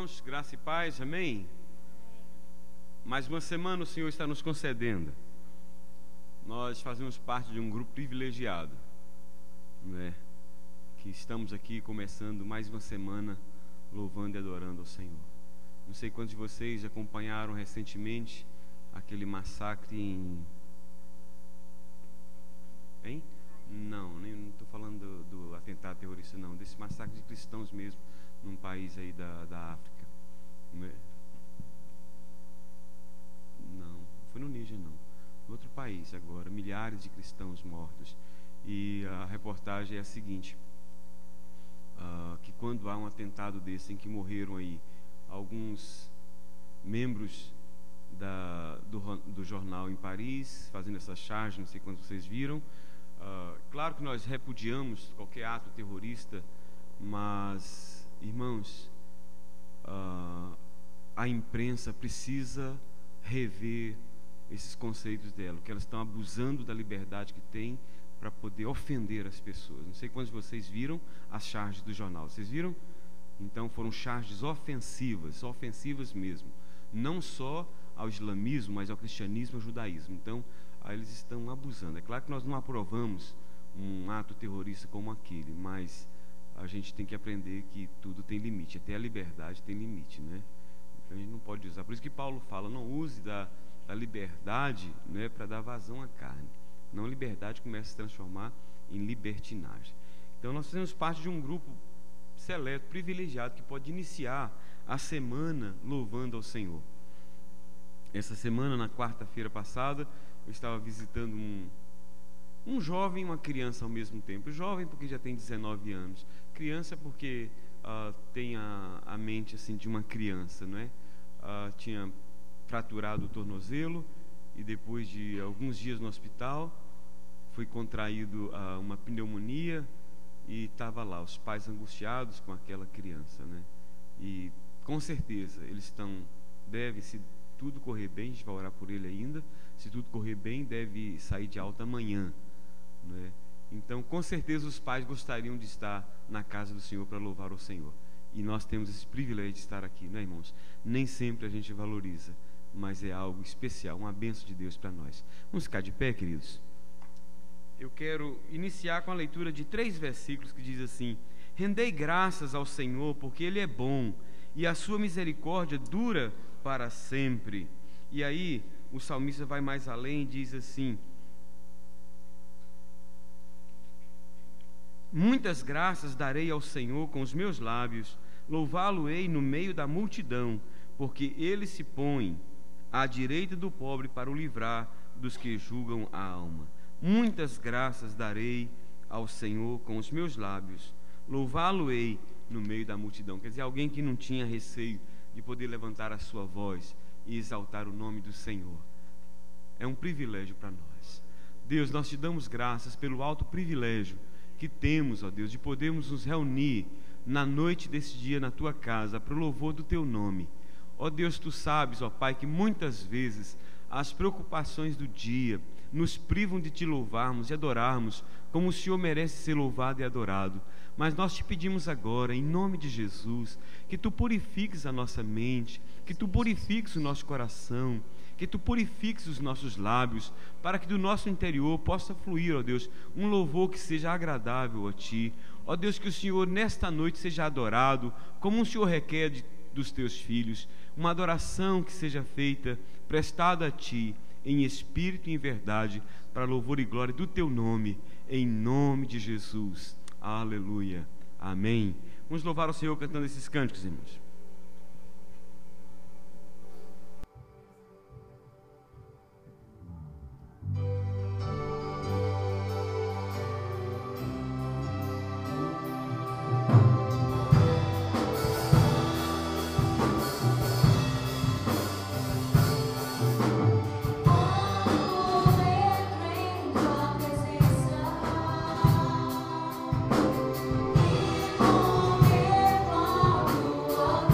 irmãos, graça e paz, amém? Mais uma semana o Senhor está nos concedendo. Nós fazemos parte de um grupo privilegiado, né? Que estamos aqui começando mais uma semana louvando e adorando ao Senhor. Não sei quantos de vocês acompanharam recentemente aquele massacre em... Não estou falando do atentado terrorista, não. Desse massacre de cristãos mesmo, num país aí da África. Não, foi no Níger, não. Outro país agora, milhares de cristãos mortos. E a reportagem é a seguinte, que quando há um atentado desse, em que morreram aí alguns membros do jornal em Paris, fazendo essa charge, não sei quantos vocês viram. Claro que nós repudiamos qualquer ato terrorista, mas, irmãos, a imprensa precisa rever esses conceitos dela, que elas estão abusando da liberdade que tem para poder ofender as pessoas. Não sei quantos de vocês viram as charges do jornal. Vocês viram? Então foram charges ofensivas mesmo, não só ao islamismo, mas ao cristianismo e ao judaísmo. Então eles estão abusando. É claro que nós não aprovamos um ato terrorista como aquele, mas a gente tem que aprender que tudo tem limite, até a liberdade tem limite, né? Então a gente não pode usar. Por isso que Paulo fala, não use da liberdade, né, para dar vazão à carne. Não, a liberdade começa a se transformar em libertinagem. Então nós fazemos parte de um grupo seleto, privilegiado, que pode iniciar a semana louvando ao Senhor. Essa semana, na quarta-feira passada, eu estava visitando um jovem e uma criança ao mesmo tempo. Jovem porque já tem 19 anos, criança porque tem a mente assim de uma criança, não é? Tinha fraturado o tornozelo e depois de alguns dias no hospital foi contraído uma pneumonia e estava lá os pais angustiados com aquela criança, né? E com certeza eles devem, se tudo correr bem, a gente vai orar por ele ainda, se tudo correr bem, deve sair de alta amanhã, né? Então com certeza os pais gostariam de estar na casa do Senhor para louvar o Senhor, e nós temos esse privilégio de estar aqui, né, irmãos? Nem sempre a gente valoriza, mas é algo especial, uma bênção de Deus para nós. Vamos ficar de pé, queridos? Eu quero iniciar com a leitura de 3 versículos que diz assim: rendei graças ao Senhor, porque Ele é bom, e a sua misericórdia dura para sempre. E aí o salmista vai mais além e diz assim: muitas graças darei ao Senhor com os meus lábios, louvá-lo-ei no meio da multidão, porque Ele se põe à direita do pobre para o livrar dos que julgam a alma. Muitas graças darei ao Senhor com os meus lábios, louvá-lo-ei no meio da multidão. Quer dizer, alguém que não tinha receio de poder levantar a sua voz e exaltar o nome do Senhor. É um privilégio para nós. Deus, nós te damos graças pelo alto privilégio que temos, ó Deus, de podermos nos reunir na noite desse dia na tua casa para o louvor do teu nome. Ó Deus, tu sabes, ó Pai, que muitas vezes as preocupações do dia nos privam de te louvarmos e adorarmos como o Senhor merece ser louvado e adorado. Mas nós te pedimos agora, em nome de Jesus, que tu purifiques a nossa mente, que tu purifiques o nosso coração, que tu purifiques os nossos lábios, para que do nosso interior possa fluir, ó Deus, um louvor que seja agradável a ti. Ó Deus, que o Senhor nesta noite seja adorado como o Senhor requer dos teus filhos, uma adoração que seja feita, prestada a ti, em espírito e em verdade, para louvor e glória do teu nome, em nome de Jesus. Aleluia, amém. Vamos louvar o Senhor cantando esses cânticos, irmãos. Oh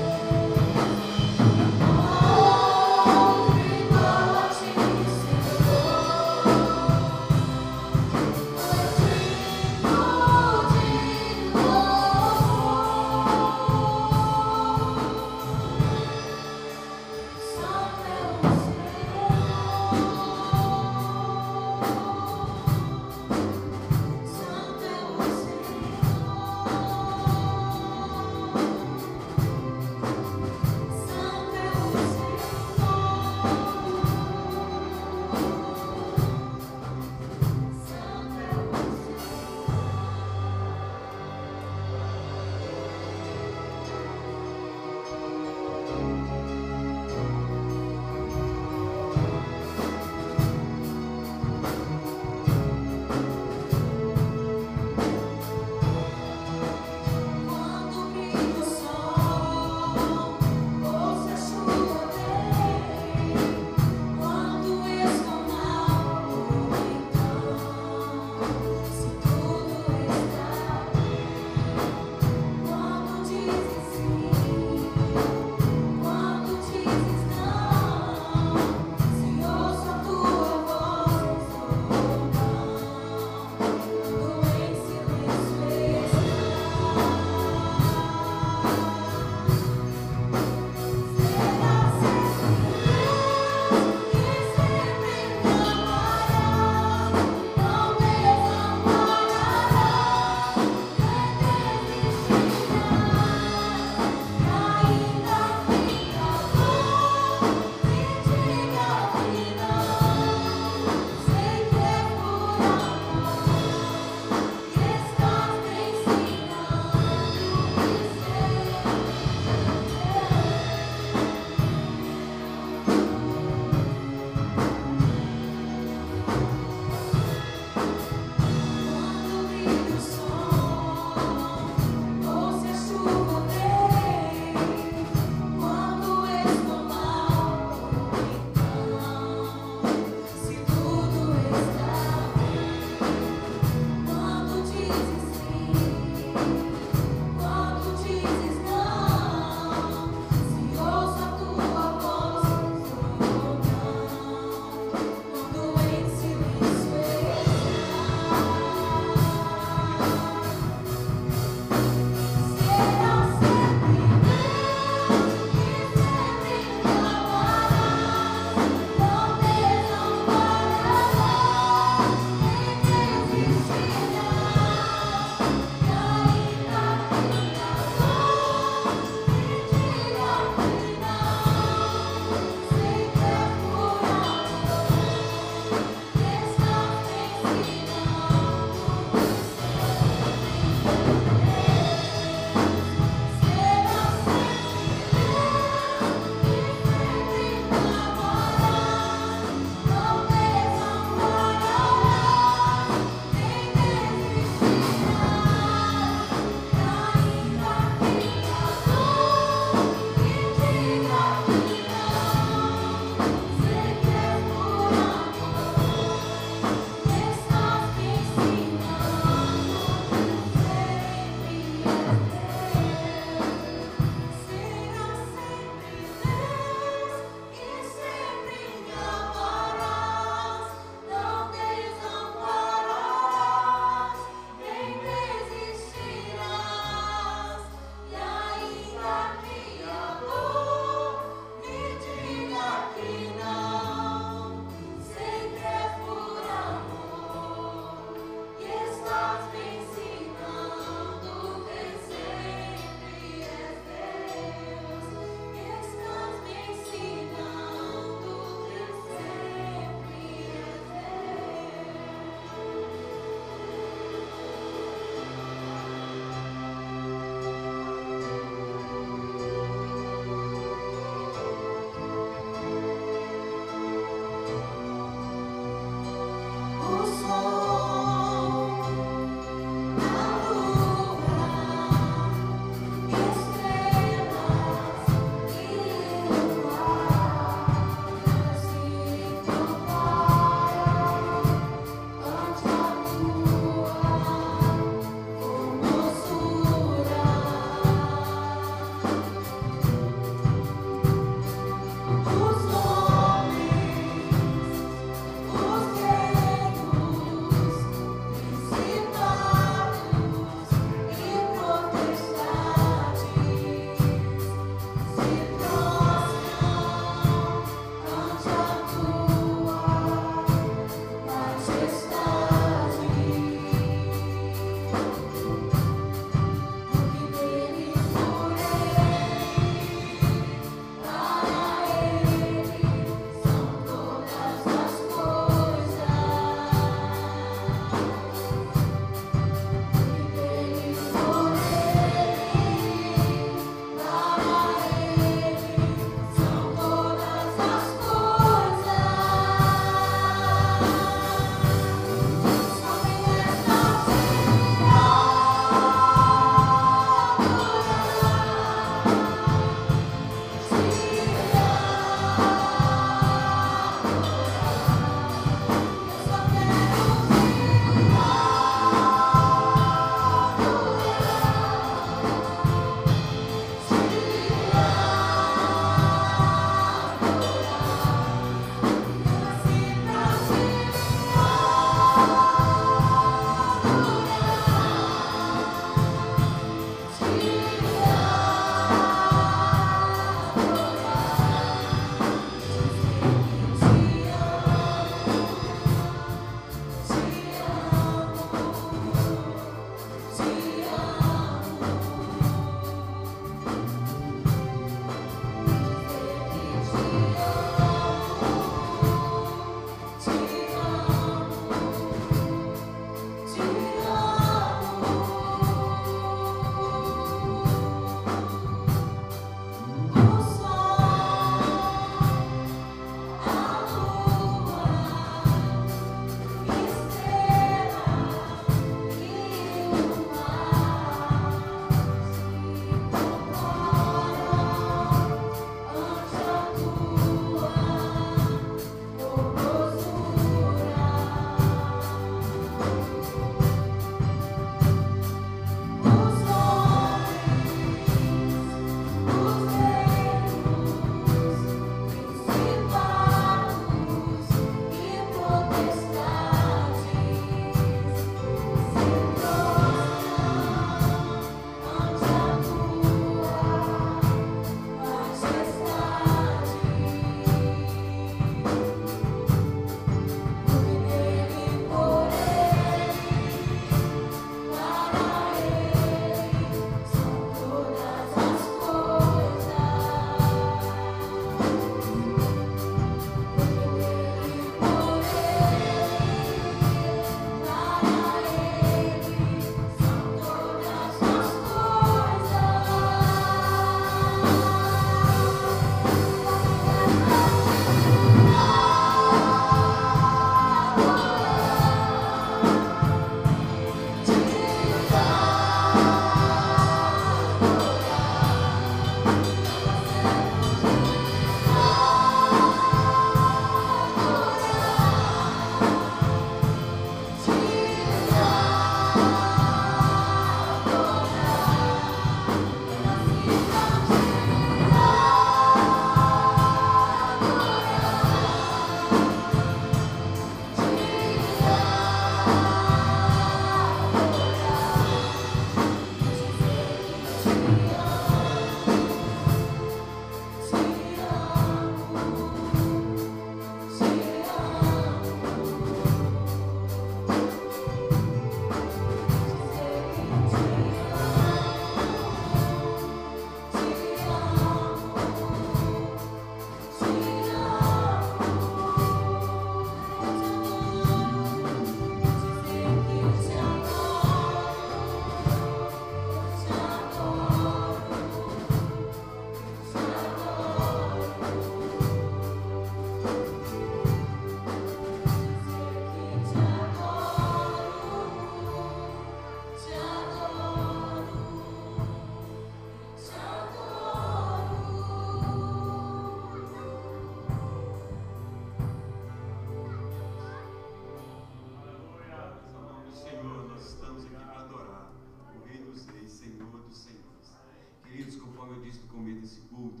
comer desse culto.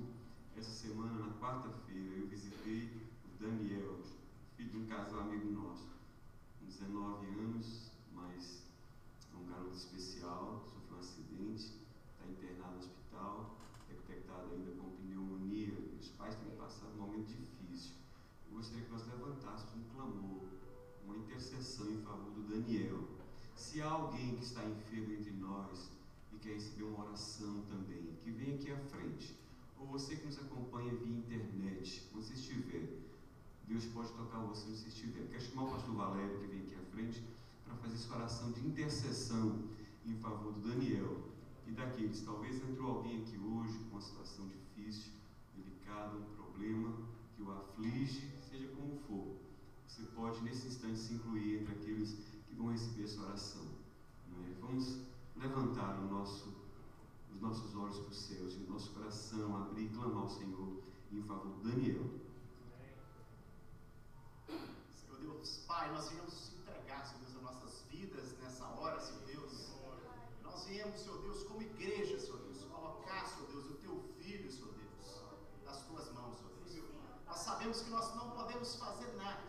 Essa semana, na quarta-feira, eu visitei o Daniel, filho de um casal amigo nosso, com 19 anos, mas é um garoto especial, sofreu um acidente, está internado no hospital, detectado ainda com pneumonia, e os pais têm passado um momento difícil. Eu gostaria que nós levantássemos um clamor, uma intercessão em favor do Daniel. Se há alguém que está enfermo entre nós e quer receber uma oração também, que venha aqui à frente. Ou você que nos acompanha via internet, onde você estiver, Deus pode tocar você onde você estiver. Quero chamar o pastor Valério, que vem aqui à frente, para fazer essa oração de intercessão em favor do Daniel e daqueles. Talvez entrou alguém aqui hoje com uma situação difícil, delicada, um problema que o aflige, seja como for. Você pode, nesse instante, se incluir entre aqueles que vão receber essa oração. Vamos levantar os nossos olhos para os céus e o nosso coração, abrir e clamar ao Senhor em favor do Daniel. Senhor Deus, Pai, nós viemos entregar, Senhor Deus, as nossas vidas nessa hora, Senhor Deus. Nós viemos, Senhor Deus, como igreja, Senhor Deus, colocar, Senhor Deus, o Teu Filho, Senhor Deus, nas Tuas mãos, Senhor Deus. Nós sabemos que nós não podemos fazer nada,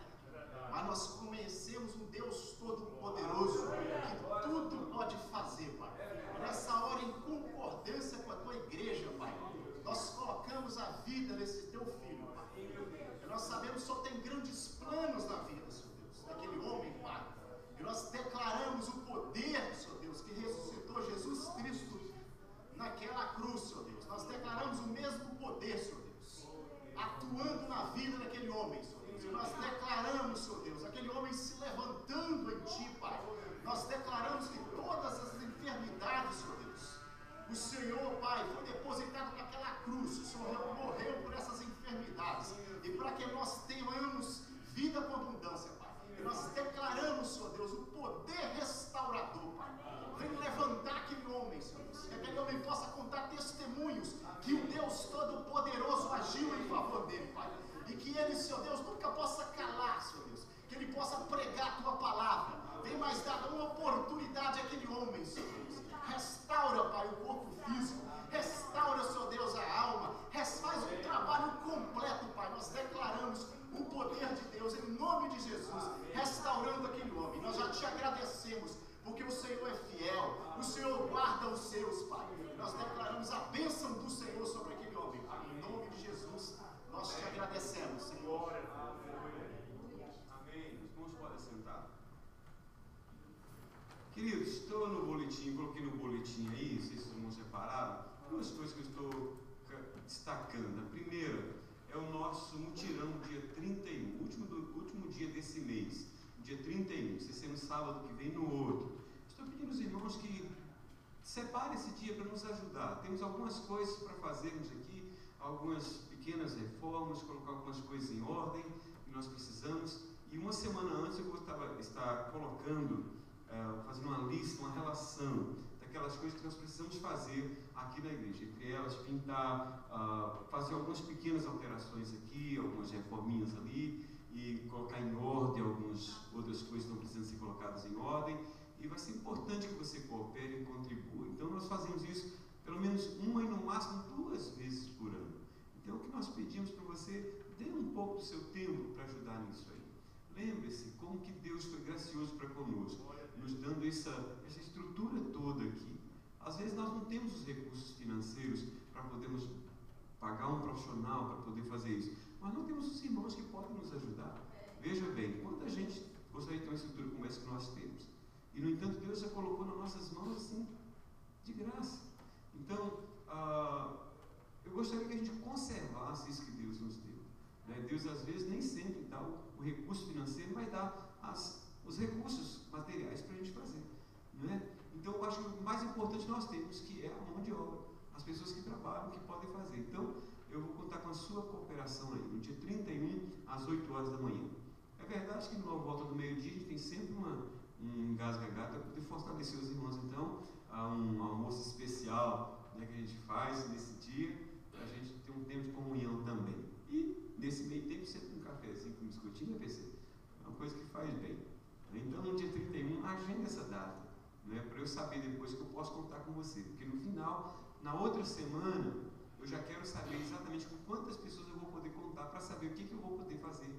mas nós conhecemos um Deus Todo-Poderoso, que tudo pode fazer, Pai. Nessa hora, em concordância com a Tua igreja, Pai, nós colocamos a vida nesse Teu Filho, Pai. E nós sabemos que o Senhor tem grandes planos na vida, Senhor Deus, daquele homem, Pai. E nós declaramos o poder, Senhor Deus, que ressuscitou Jesus Cristo naquela cruz, Senhor Deus. Nós declaramos o mesmo poder, Senhor Deus, atuando na vida daquele homem, Senhor Deus. E nós declaramos, Senhor Deus, aquele homem se levantando em Ti, Pai. Nós declaramos que todas as enfermidades, Senhor Deus, o Senhor, Pai, foi depositado naquela cruz. O Senhor morreu por essas enfermidades. E para que nós tenhamos vida com abundância, Pai. E nós declaramos, Senhor Deus, o poder restaurador, Pai. Vem levantar aquele homem, Senhor Deus. Que aquele homem possa contar testemunhos que o Deus Todo-Poderoso agiu em favor dele, Pai. E que ele, Senhor Deus, nunca possa calar, Senhor Deus. Que ele possa pregar a Tua palavra. Vem mais dada uma oportunidade àquele homem, Senhor Deus. Restaura, Pai, o corpo físico. Restaura, Senhor Deus, a alma. Faz um trabalho completo, Pai. Nós declaramos o poder de Deus em nome de Jesus, restaurando aquele homem. Nós já Te agradecemos, porque o Senhor é fiel. O Senhor guarda os seus, Pai. Nós declaramos a bênção do Senhor sobre aquele homem, Pai. Em nome de Jesus, nós Te agradecemos, Senhor. Amém. Os irmãos podem sentar. Queridos, estou no boletim, coloquei no boletim aí, não sei se os irmãos separaram, duas coisas que eu estou destacando. A primeira é o nosso mutirão dia 31, último dia desse mês, dia 31, se ser no sábado que vem, no outro. Estou pedindo aos irmãos que separem esse dia para nos ajudar. Temos algumas coisas para fazermos aqui, algumas pequenas reformas, colocar algumas coisas em ordem que nós precisamos. E uma semana antes eu vou estar colocando, fazendo uma lista, uma relação daquelas coisas que nós precisamos fazer aqui na igreja. Entre elas, pintar, fazer algumas pequenas alterações aqui, algumas reforminhas ali, e colocar em ordem algumas outras coisas que não precisam ser colocadas em ordem. E vai ser importante que você coopere e contribua. Então nós fazemos isso pelo menos uma e no máximo 2 vezes por ano. Então o que nós pedimos para você, dê um pouco do seu tempo para ajudar nisso aí. Lembre-se como que Deus foi gracioso para conosco, nos dando essa estrutura toda aqui. Às vezes nós não temos os recursos financeiros para podermos pagar um profissional para poder fazer isso, mas não temos os irmãos que podem nos ajudar. Veja bem, quanta gente gostaria de ter uma estrutura como essa que nós temos, e no entanto Deus já colocou nas nossas mãos assim, de graça. Então, eu gostaria que a gente conservasse isso que Deus nos deu. Deus às vezes nem sempre dá o recurso financeiro, mas dá os recursos materiais para a gente fazer, não é? Então eu acho que o mais importante nós temos, que é a mão de obra, as pessoas que trabalham, que podem fazer. Então eu vou contar com a sua cooperação aí, no dia 31 às 8 horas da manhã. É verdade que no volta do meio-dia a gente tem sempre um engasga-gato para poder fortalecer os irmãos. Então há um almoço especial, que a gente faz nesse dia, para a gente ter um tempo de comunhão também. E nesse meio tempo sempre um cafezinho com biscoitinho, PC. É uma coisa que faz bem. Então no dia 31, agenda essa data, para eu saber depois que eu posso contar com você. Porque no final, na outra semana, eu já quero saber exatamente com quantas pessoas eu vou poder contar para saber o que eu vou poder fazer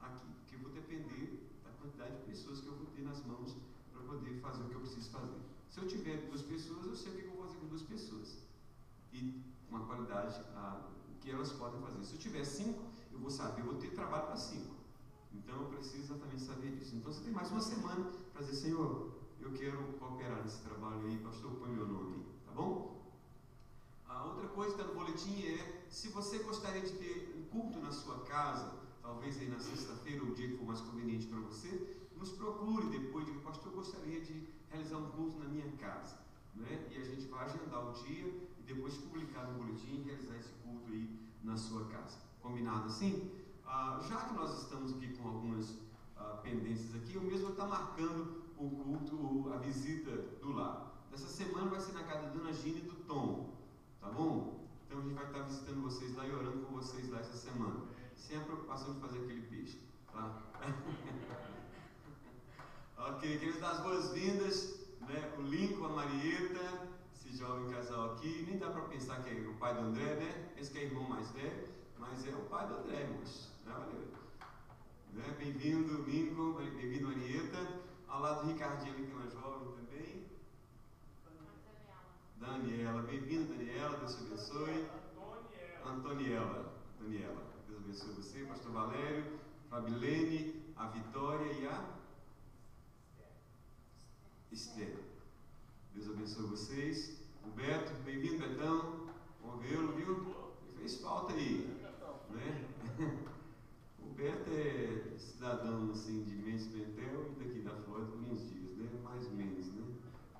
aqui, porque eu vou depender da quantidade de pessoas que eu vou ter nas mãos para poder fazer o que eu preciso fazer. Se eu tiver 2 pessoas, eu sei o que eu vou fazer com 2 pessoas e com a qualidade que elas podem fazer. Se eu tiver 5, eu vou saber, eu vou ter trabalho para 5. Então eu preciso exatamente saber disso. Então você tem mais uma semana para dizer: Senhor, eu quero cooperar nesse trabalho aí, pastor, põe meu nome aí, tá bom? A outra coisa que está no boletim é: se você gostaria de ter um culto na sua casa, talvez aí na sexta-feira ou o dia que for mais conveniente para você, nos procure depois. Diga: pastor, eu gostaria de realizar um culto na minha casa, né? E a gente vai agendar o dia e depois publicar no boletim e realizar esse culto aí na sua casa. Combinado assim? Já que nós estamos aqui com algumas pendências aqui, eu mesmo vou estar marcando o culto, a visita do lar. Dessa semana vai ser na casa da Dona Gina e do Tom, tá bom? Então a gente vai estar visitando vocês lá e orando com vocês lá essa semana, sem a preocupação de fazer aquele peixe, tá? Ok, queremos dar as boas-vindas, né? O Lincoln, a Marieta, esse jovem casal aqui. Nem dá para pensar que é o pai do André, né? Esse que é irmão mais velho, mas é o pai do André, irmãos. Né? Bem-vindo, Lincoln, bem-vindo, Marieta. Ao lado do Ricardinho, que é uma jovem também. Daniela, bem-vinda, Daniela, Deus te abençoe. Daniela, Deus abençoe você. Pastor Valério, Fabilene, a Vitória e a Esther. Deus abençoe vocês. O Beto, bem-vindo, Betão. Bom vê-lo, viu? Ele fez falta aí, né? O Beto é cidadão assim, de Mendes Pentel e daqui da Flórida por uns dias, né? Mais ou menos, né?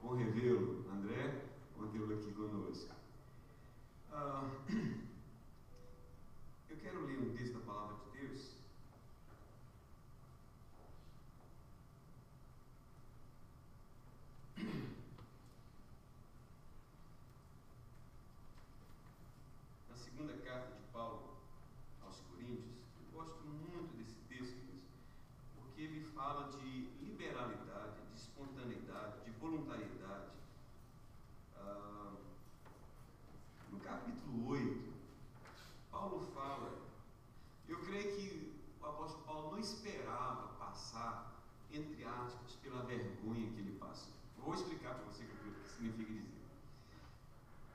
Bom revê-lo, André. Bom tê-lo aqui conosco. Eu quero ler um texto da Palavra de Deus. Na segunda carta de Paulo aos Coríntios, eu gosto muito desse texto, porque ele fala de liberalidade, de espontaneidade, de voluntariedade. No capítulo 8, Paulo fala, eu creio que o apóstolo Paulo não esperava passar, entre aspas, pela vergonha que ele passou. Vou explicar para você o que significa dizer.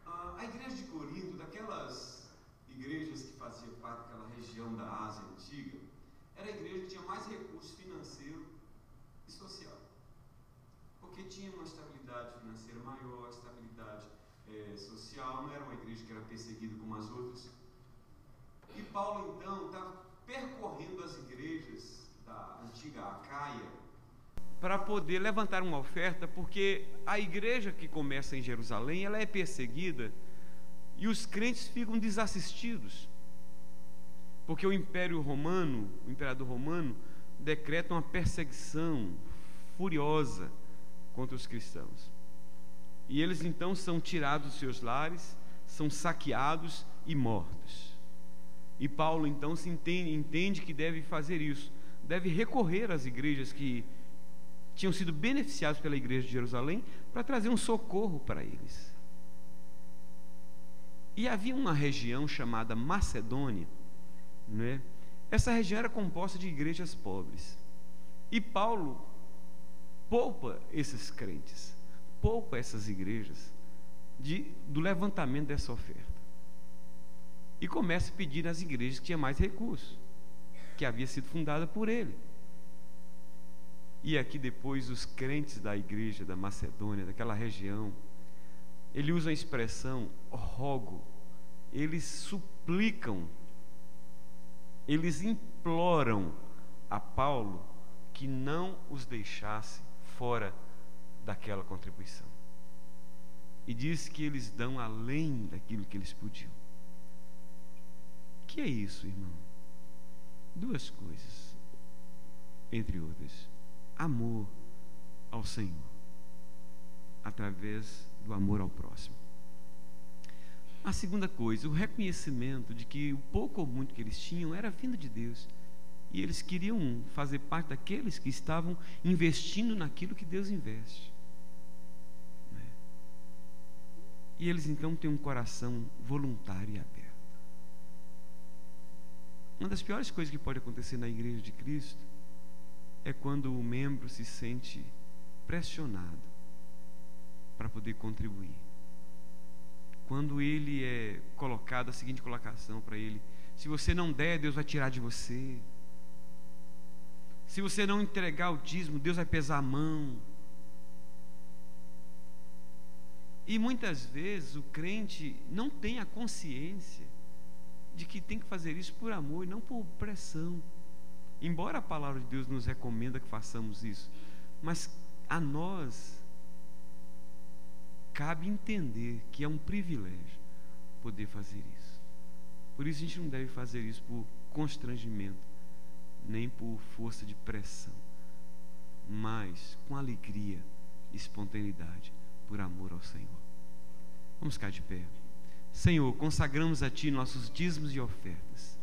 A igreja de Corinto, daquelas igrejas que faziam parte daquela região da Ásia antiga, era a igreja que tinha mais recurso financeiro e social, porque tinha uma estabilidade financeira maior, estabilidade social, não era uma igreja que era perseguida como as outras. E Paulo então está percorrendo as igrejas da antiga Acaia para poder levantar uma oferta, porque a igreja que começa em Jerusalém, ela é perseguida e os crentes ficam desassistidos, porque o imperador romano decreta uma perseguição furiosa contra os cristãos. E eles então são tirados dos seus lares, são saqueados e mortos. E Paulo então entende que deve fazer isso, deve recorrer às igrejas que tinham sido beneficiadas pela igreja de Jerusalém para trazer um socorro para eles. E havia uma região chamada Macedônia, né? Essa região era composta de igrejas pobres. E Paulo poupa esses crentes, poupa essas igrejas do levantamento dessa oferta. E começa a pedir às igrejas que tinham mais recursos, que havia sido fundada por ele. E aqui depois os crentes da igreja da Macedônia, daquela região, ele usa a expressão rogo, eles suplicam, eles imploram a Paulo que não os deixasse fora daquela contribuição. E diz que eles dão além daquilo que eles podiam. O que é isso, irmão? Duas coisas, entre outras: amor ao Senhor, através do amor ao próximo. A segunda coisa, o reconhecimento de que o pouco ou muito que eles tinham era vindo de Deus, e eles queriam fazer parte daqueles que estavam investindo naquilo que Deus investe. E eles então têm um coração voluntário e aberto. Uma das piores coisas que pode acontecer na Igreja de Cristo é quando o membro se sente pressionado para poder contribuir. Quando ele é colocado a seguinte colocação para ele: se você não der, Deus vai tirar de você. Se você não entregar o dízimo, Deus vai pesar a mão. E muitas vezes o crente não tem a consciência de que tem que fazer isso por amor e não por pressão. Embora a palavra de Deus nos recomenda que façamos isso, mas a nós cabe entender que é um privilégio poder fazer isso. Por isso a gente não deve fazer isso por constrangimento, nem por força de pressão, mas com alegria e espontaneidade, por amor ao Senhor. Vamos ficar de pé. Senhor, consagramos a Ti nossos dízimos e ofertas,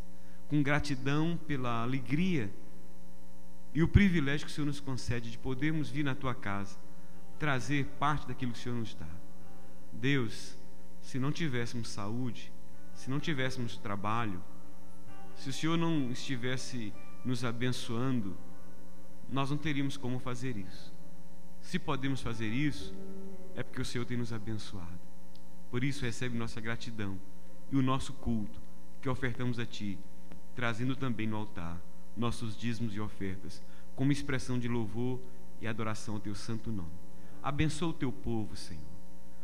com gratidão pela alegria e o privilégio que o Senhor nos concede de podermos vir na Tua casa, trazer parte daquilo que o Senhor nos dá. Deus, se não tivéssemos saúde, se não tivéssemos trabalho, se o Senhor não estivesse nos abençoando, nós não teríamos como fazer isso. Se podemos fazer isso, é porque o Senhor tem nos abençoado. Por isso recebe nossa gratidão e o nosso culto que ofertamos a Ti, trazendo também no altar nossos dízimos e ofertas, como expressão de louvor e adoração ao Teu santo nome. Abençoa o Teu povo, Senhor.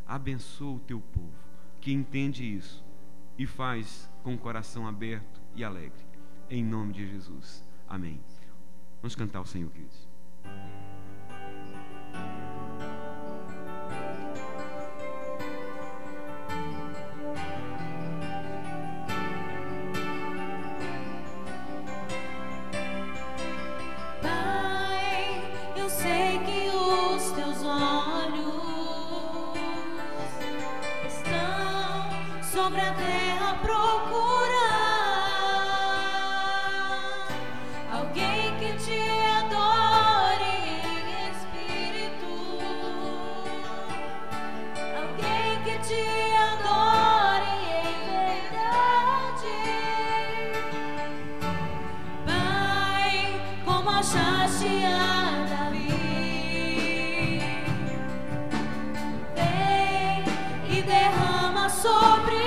Abençoa o Teu povo que entende isso e faz com o coração aberto e alegre. Em nome de Jesus. Amém. Vamos cantar ao Senhor, queridos. Sobre a terra procurar alguém que te adore em espírito, alguém que te adore em verdade. Pai, como achaste a Davi, vem e derrama sobre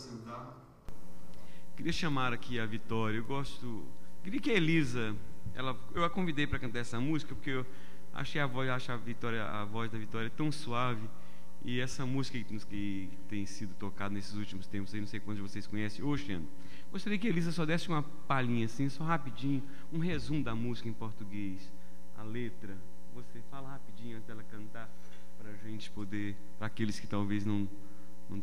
sentar. Queria chamar aqui a Vitória. Queria que a Elisa, eu a convidei para cantar essa música porque eu achei a voz da Vitória tão suave, e essa música que tem sido tocada nesses últimos tempos, aí não sei quantos de vocês conhecem, Ocean. Gostaria que a Elisa só desse uma palhinha assim, só rapidinho, um resumo da música em português, a letra. Você fala rapidinho antes dela cantar, para a gente poder, para aqueles que talvez não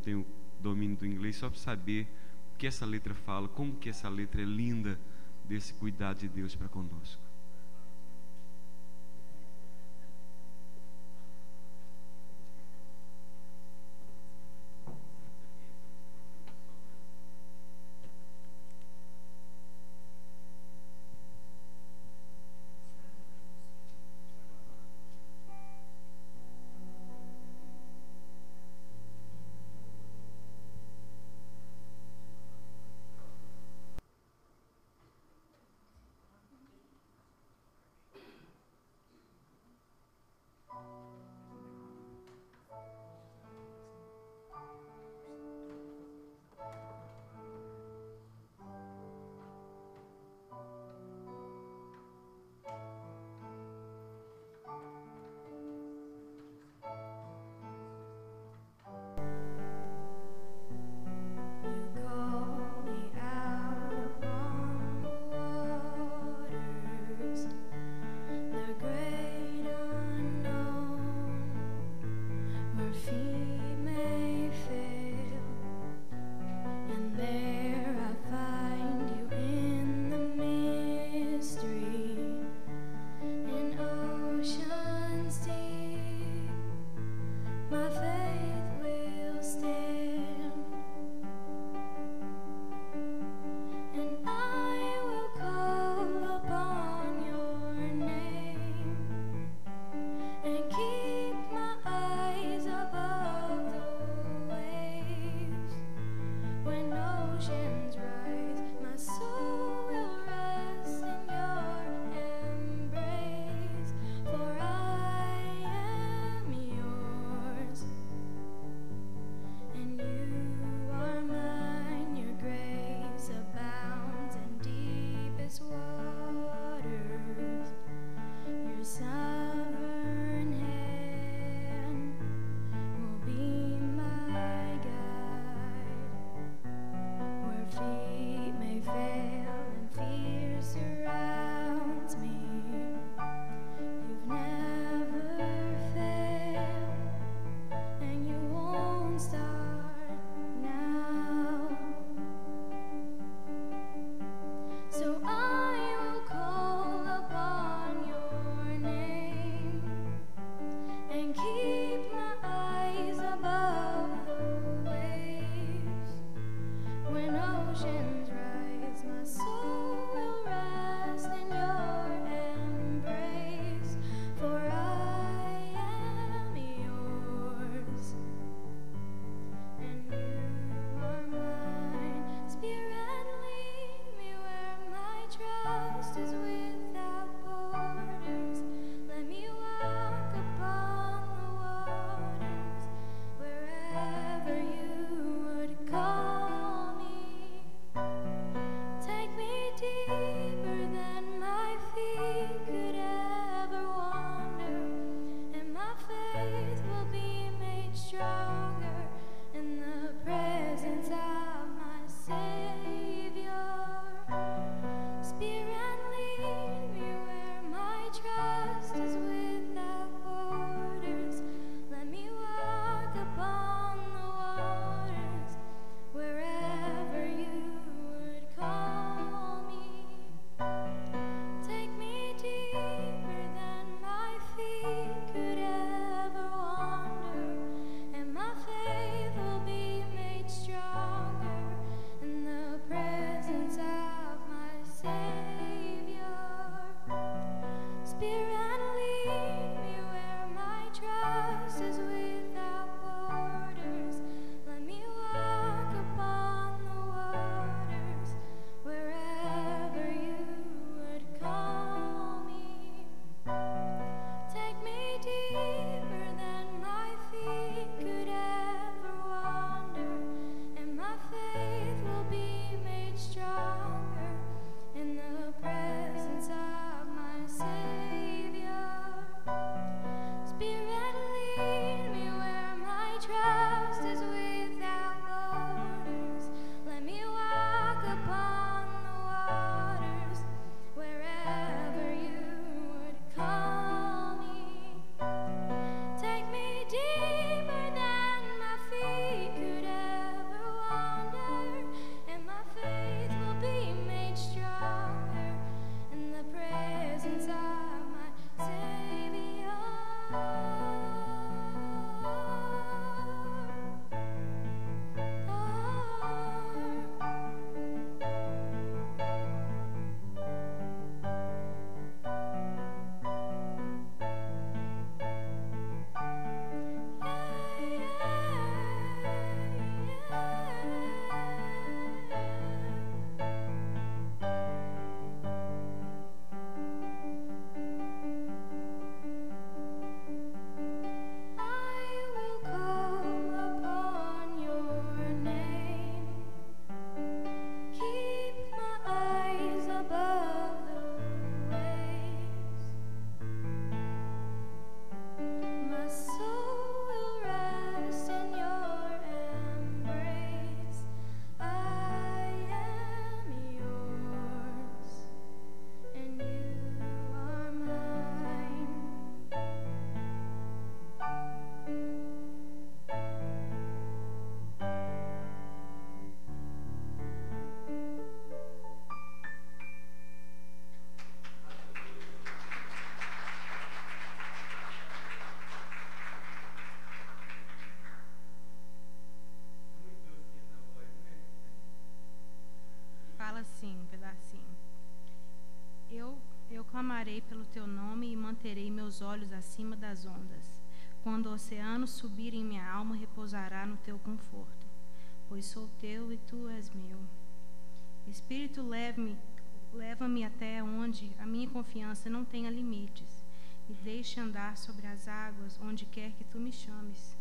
tenham domínio do inglês, só para saber o que essa letra fala, como que essa letra é linda desse cuidado de Deus para conosco. pedacinho. Eu clamarei pelo teu nome e manterei meus olhos acima das ondas. Quando o oceano subir em minha alma, repousará no teu conforto, pois sou teu e tu és meu. Espírito, leva-me até onde a minha confiança não tenha limites, e deixe andar sobre as águas onde quer que tu me chames.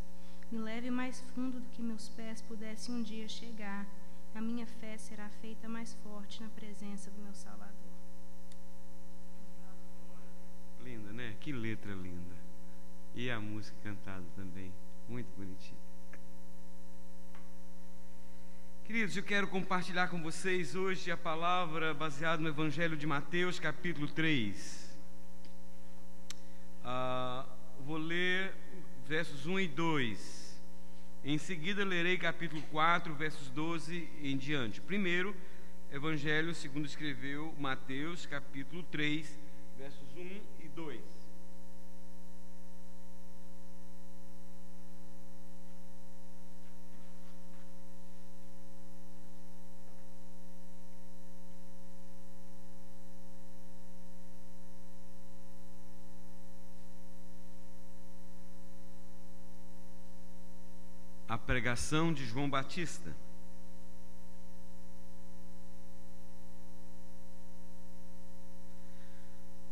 Me leve mais fundo do que meus pés pudessem um dia chegar. A minha fé será feita mais forte na presença do meu Salvador. Linda, né? Que letra linda. E a música cantada também, muito bonitinha. Queridos, eu quero compartilhar com vocês hoje a palavra baseada no Evangelho de Mateus, capítulo 3. Vou ler versos 1 e 2. Em seguida lerei capítulo 4, versos 12 em diante. Primeiro, Evangelho segundo escreveu Mateus, capítulo 3, versos 1 e 2. A pregação de João Batista.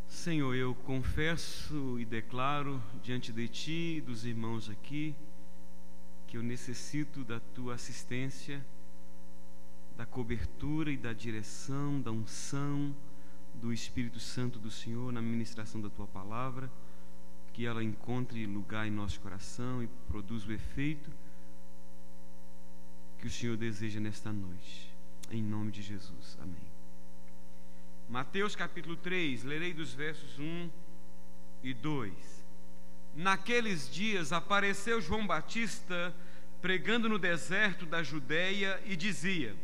Senhor, eu confesso e declaro diante de Ti e dos irmãos aqui que eu necessito da Tua assistência, da cobertura e da direção, da unção do Espírito Santo do Senhor na ministração da Tua palavra, que ela encontre lugar em nosso coração e produza o efeito que o Senhor deseja nesta noite, em nome de Jesus, amém. Mateus capítulo 3, lerei dos versos 1 e 2. Naqueles dias apareceu João Batista pregando no deserto da Judeia e dizia: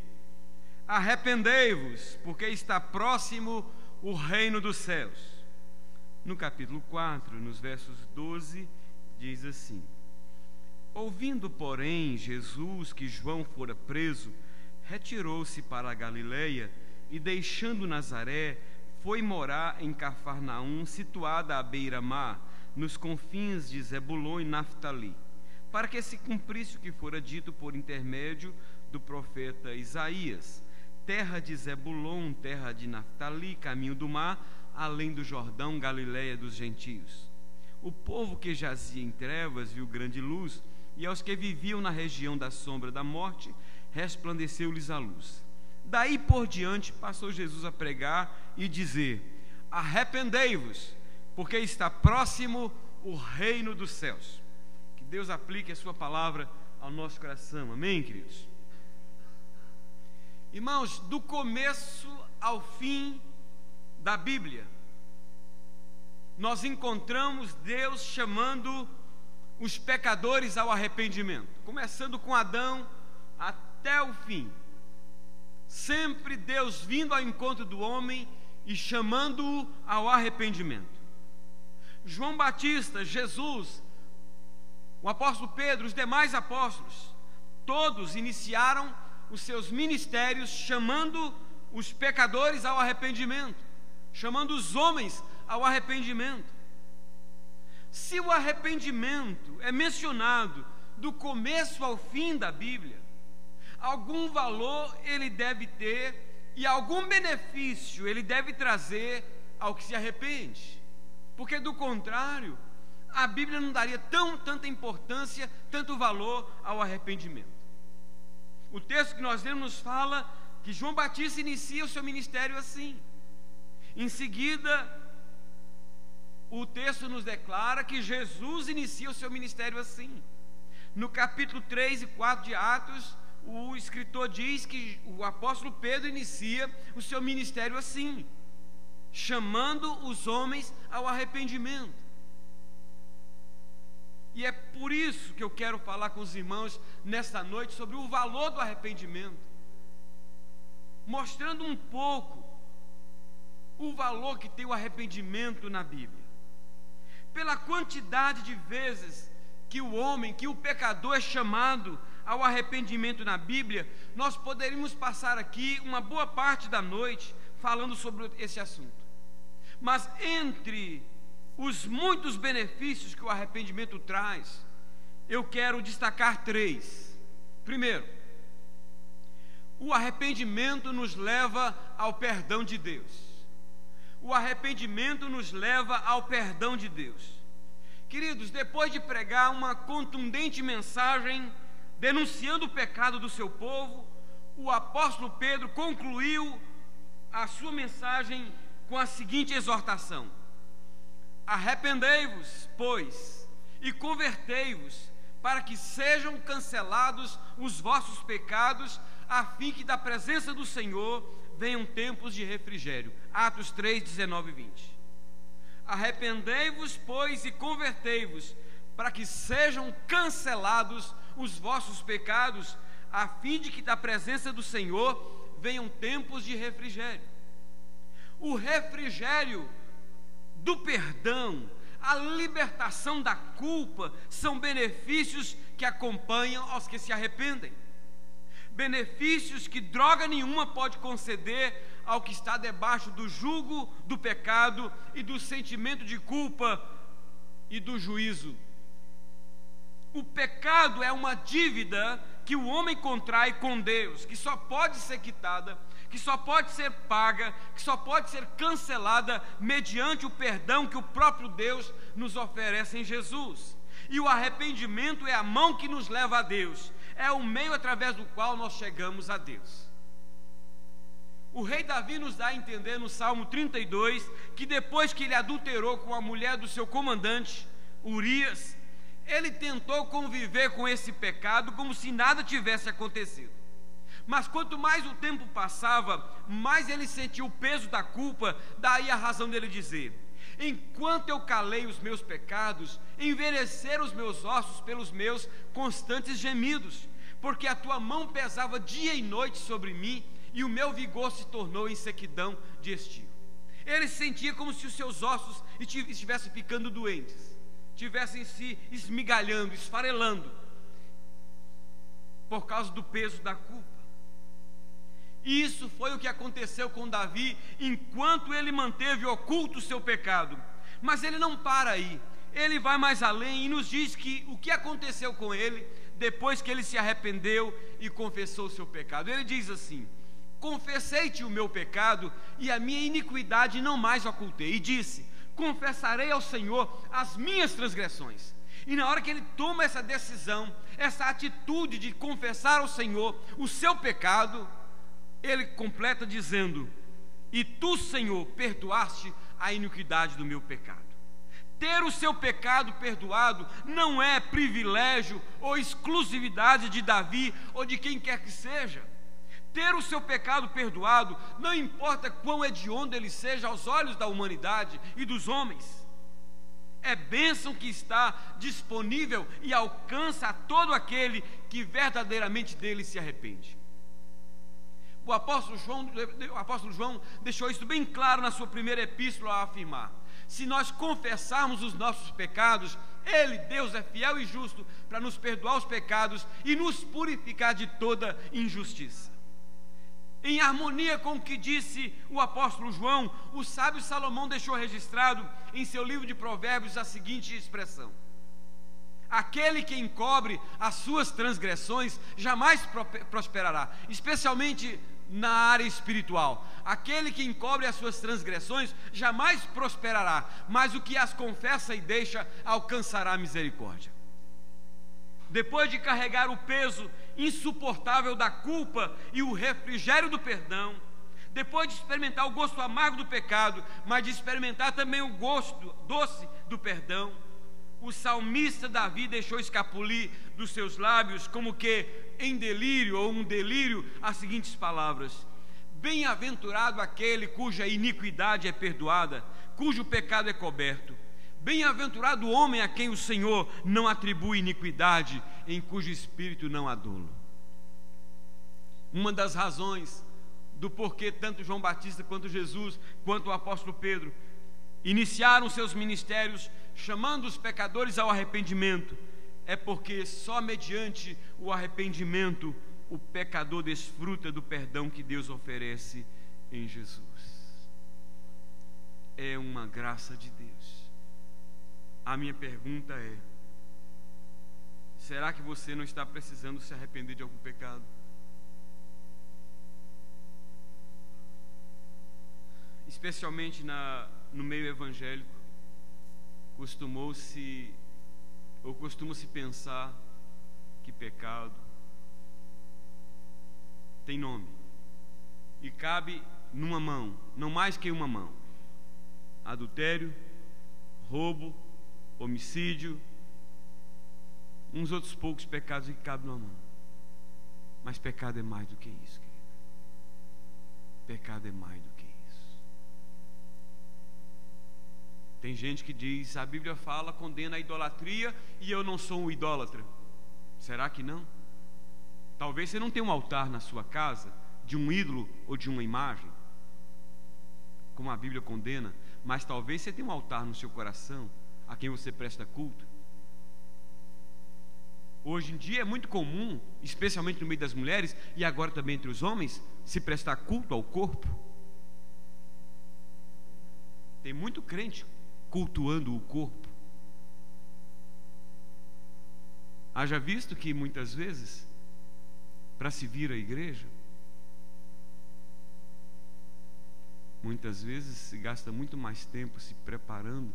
arrependei-vos, porque está próximo o reino dos céus. No capítulo 4, nos versos 12, diz assim: ouvindo, porém, Jesus que João fora preso, retirou-se para a Galileia e, deixando Nazaré, foi morar em Cafarnaum, situada à beira-mar, nos confins de Zebulon e Naftali, para que se cumprisse o que fora dito por intermédio do profeta Isaías: terra de Zebulon, terra de Naftali, caminho do mar, além do Jordão, Galileia dos gentios. O povo que jazia em trevas viu grande luz, e aos que viviam na região da sombra da morte, resplandeceu-lhes a luz. Daí por diante passou Jesus a pregar e dizer: arrependei-vos, porque está próximo o reino dos céus. Que Deus aplique a sua palavra ao nosso coração, amém, queridos? Irmãos, do começo ao fim da Bíblia, nós encontramos Deus chamando os pecadores ao arrependimento, começando com Adão até o fim. Sempre Deus vindo ao encontro do homem e chamando-o ao arrependimento. João Batista, Jesus, o apóstolo Pedro, os demais apóstolos, todos iniciaram os seus ministérios chamando os pecadores ao arrependimento, chamando os homens ao arrependimento. Se o arrependimento é mencionado do começo ao fim da Bíblia, algum valor ele deve ter e algum benefício ele deve trazer ao que se arrepende, porque do contrário, a Bíblia não daria tanta importância, tanto valor ao arrependimento. O texto que nós lemos nos fala que João Batista inicia o seu ministério assim. Em seguida, o texto nos declara que Jesus inicia o seu ministério assim. No capítulo 3 e 4 de Atos, o escritor diz que o apóstolo Pedro inicia o seu ministério assim, chamando os homens ao arrependimento. E é por isso que eu quero falar com os irmãos nesta noite sobre o valor do arrependimento, mostrando um pouco o valor que tem o arrependimento na Bíblia. Pela quantidade de vezes que o homem, que o pecador é chamado ao arrependimento na Bíblia, nós poderíamos passar aqui uma boa parte da noite falando sobre esse assunto. Mas entre os muitos benefícios que o arrependimento traz, eu quero destacar 3. Primeiro, o arrependimento nos leva ao perdão de Deus. O arrependimento nos leva ao perdão de Deus. Queridos, depois de pregar uma contundente mensagem denunciando o pecado do seu povo, o apóstolo Pedro concluiu a sua mensagem com a seguinte exortação: arrependei-vos, pois, e convertei-vos, para que sejam cancelados os vossos pecados, a fim que da presença do Senhor venham tempos de refrigério. Atos 3, 19 e 20. Arrependei-vos, pois, e convertei-vos, para que sejam cancelados os vossos pecados, a fim de que da presença do Senhor venham tempos de refrigério. O refrigério do perdão, a libertação da culpa, são benefícios que acompanham aos que se arrependem. Benefícios que droga nenhuma pode conceder ao que está debaixo do jugo do pecado e do sentimento de culpa e do juízo. O pecado é uma dívida que o homem contrai com Deus, que só pode ser quitada, que só pode ser paga, que só pode ser cancelada mediante o perdão que o próprio Deus nos oferece em Jesus. E o arrependimento é a mão que nos leva a Deus, é o meio através do qual nós chegamos a Deus. O rei Davi nos dá a entender no Salmo 32 que depois que ele adulterou com a mulher do seu comandante, Urias, ele tentou conviver com esse pecado como se nada tivesse acontecido. Mas quanto mais o tempo passava, mais ele sentiu o peso da culpa. Daí a razão dele dizer: enquanto eu calei os meus pecados, envelheceram os meus ossos pelos meus constantes gemidos, porque a tua mão pesava dia e noite sobre mim, e o meu vigor se tornou em sequidão de estio. Ele sentia como se os seus ossos estivessem ficando doentes, estivessem se esmigalhando, esfarelando, por causa do peso da culpa. E isso foi o que aconteceu com Davi enquanto ele manteve oculto o seu pecado. Mas ele não para aí, ele vai mais além e nos diz que o que aconteceu com ele depois que ele se arrependeu e confessou o seu pecado. Ele diz assim: confessei-te o meu pecado e a minha iniquidade não mais ocultei, e disse: confessarei ao Senhor as minhas transgressões. E na hora que ele toma essa decisão, essa atitude de confessar ao Senhor o seu pecado, ele completa dizendo: e tu, Senhor, perdoaste a iniquidade do meu pecado. Ter o seu pecado perdoado não é privilégio ou exclusividade de Davi ou de quem quer que seja. Ter o seu pecado perdoado, não importa quão hediondo ele seja aos olhos da humanidade e dos homens, é bênção que está disponível e alcança a todo aquele que verdadeiramente dele se arrepende. O apóstolo João deixou isso bem claro na sua primeira epístola ao afirmar: se nós confessarmos os nossos pecados, Ele, Deus, é fiel e justo para nos perdoar os pecados e nos purificar de toda injustiça. Em harmonia com o que disse o apóstolo João, o sábio Salomão deixou registrado em seu livro de Provérbios a seguinte expressão: aquele que encobre as suas transgressões jamais prosperará, especialmente na área espiritual. Aquele que encobre as suas transgressões jamais prosperará, mas o que as confessa e deixa alcançará a misericórdia. Depois de carregar o peso insuportável da culpa e o refrigério do perdão, depois de experimentar o gosto amargo do pecado, mas de experimentar também o gosto doce do perdão, o salmista Davi deixou escapulir dos seus lábios, como que em delírio ou um delírio, as seguintes palavras: bem-aventurado aquele cuja iniquidade é perdoada, cujo pecado é coberto. Bem-aventurado o homem a quem o Senhor não atribui iniquidade, em cujo espírito não há dolo. Uma das razões do porquê tanto João Batista quanto Jesus, quanto o apóstolo Pedro iniciaram seus ministérios chamando os pecadores ao arrependimento, é porque só mediante o arrependimento o pecador desfruta do perdão que Deus oferece em Jesus. É uma graça de Deus. A minha pergunta é: será que você não está precisando se arrepender de algum pecado? Especialmente no meio evangélico, costuma-se pensar que pecado tem nome e cabe numa mão, não mais que uma mão: adultério, roubo, homicídio, uns outros poucos pecados que cabem numa mão. Mas pecado é mais do que isso, querido. Pecado é mais do que isso. Tem gente que diz: a Bíblia fala, condena a idolatria, e eu não sou um idólatra. Será que não? Talvez você não tenha um altar na sua casa de um ídolo ou de uma imagem, como a Bíblia condena, mas talvez você tenha um altar no seu coração a quem você presta culto. Hoje em dia é muito comum, especialmente no meio das mulheres e agora também entre os homens, se prestar culto ao corpo. Tem muito crente cultuando o corpo. Haja visto que muitas vezes, para se vir à igreja, muitas vezes se gasta muito mais tempo se preparando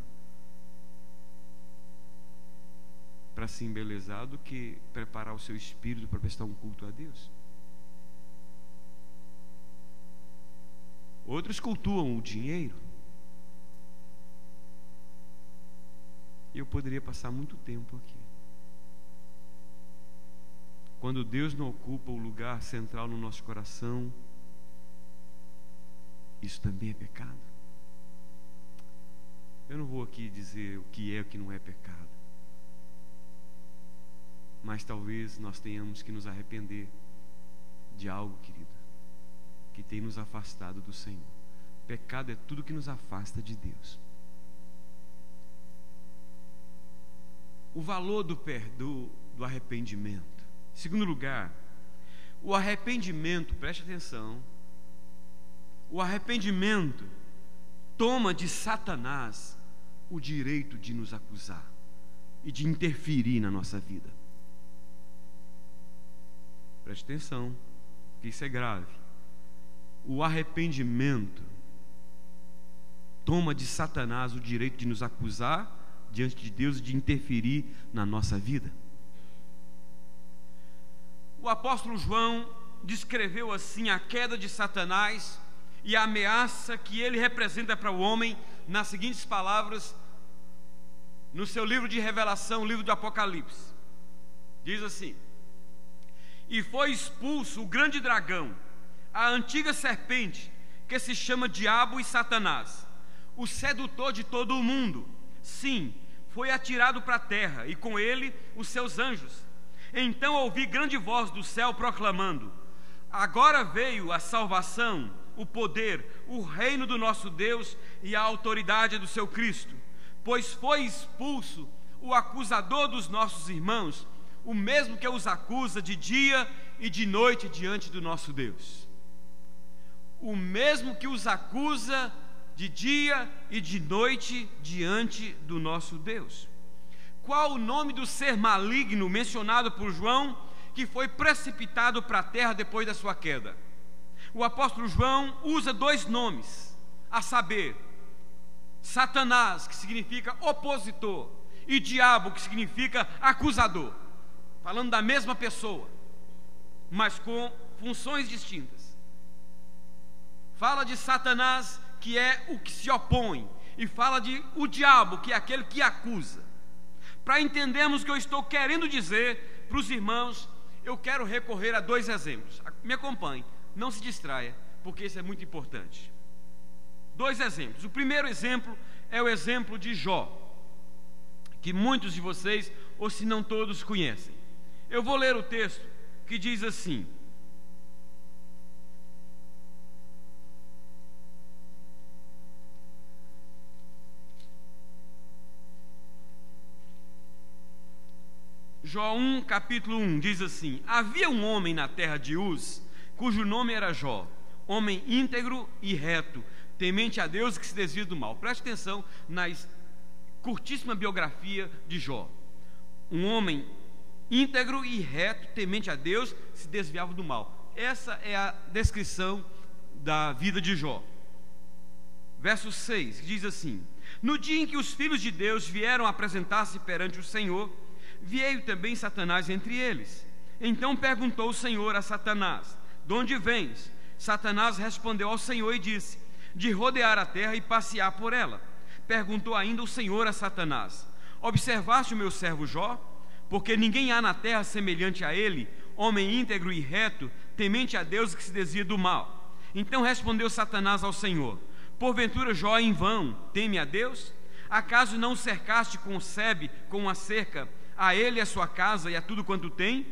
para se embelezar do que preparar o seu espírito para prestar um culto a Deus. Outros cultuam o dinheiro. Eu poderia passar muito tempo aqui. Quando Deus não ocupa o lugar central no nosso coração, isso também é pecado. Eu não vou aqui dizer o que é e o que não é pecado, mas talvez nós tenhamos que nos arrepender de algo, querido, que tem nos afastado do Senhor. Pecado é tudo que nos afasta de Deus. O valor do arrependimento. Em segundo lugar, o arrependimento, preste atenção, o arrependimento toma de Satanás o direito de nos acusar e de interferir na nossa vida. Preste atenção, que isso é grave. O arrependimento toma de Satanás o direito de nos acusar diante de Deus e de interferir na nossa vida. O apóstolo João descreveu assim a queda de Satanás e a ameaça que ele representa para o homem nas seguintes palavras, no seu livro de Revelação, o livro do Apocalipse. Diz assim: e foi expulso o grande dragão, a antiga serpente, que se chama Diabo e Satanás, o sedutor de todo o mundo. Sim, foi atirado para a terra, e com ele os seus anjos. Então ouvi grande voz do céu proclamando: agora veio a salvação, o poder, o reino do nosso Deus e a autoridade do seu Cristo, pois foi expulso o acusador dos nossos irmãos, o mesmo que os acusa de dia e de noite diante do nosso Deus. O mesmo que os acusa de dia e de noite diante do nosso Deus. Qual o nome do ser maligno mencionado por João, que foi precipitado para a terra depois da sua queda? O apóstolo João usa dois nomes, a saber, Satanás, que significa opositor, e diabo, que significa acusador, falando da mesma pessoa, mas com funções distintas. Fala de Satanás, que é o que se opõe, e fala de o diabo, que é aquele que acusa. Para entendermos o que eu estou querendo dizer para os irmãos, eu quero recorrer a dois exemplos. Me acompanhe, não se distraia, porque isso é muito importante. Dois exemplos. O primeiro exemplo é o exemplo de Jó, que muitos de vocês, ou se não todos, conhecem. Eu vou ler o texto que diz assim: Jó 1, capítulo 1, diz assim: havia um homem na terra de Uz, cujo nome era Jó, homem íntegro e reto, temente a Deus, que se desvia do mal. Preste atenção na curtíssima biografia de Jó. Um homem íntegro e reto, temente a Deus, se desviava do mal. Essa é a descrição da vida de Jó. Verso 6 diz assim: no dia em que os filhos de Deus vieram apresentar-se perante o Senhor, veio também Satanás entre eles. Então perguntou o Senhor a Satanás: de onde vens? Satanás respondeu ao Senhor e disse: de rodear a terra e passear por ela. Perguntou ainda o Senhor a Satanás: observaste o meu servo Jó? Porque ninguém há na terra semelhante a ele, homem íntegro e reto, temente a Deus, que se desvia do mal. Então respondeu Satanás ao Senhor: porventura Jó em vão teme a Deus? Acaso não o cercaste com o sebe, com uma cerca, a ele, a sua casa e a tudo quanto tem?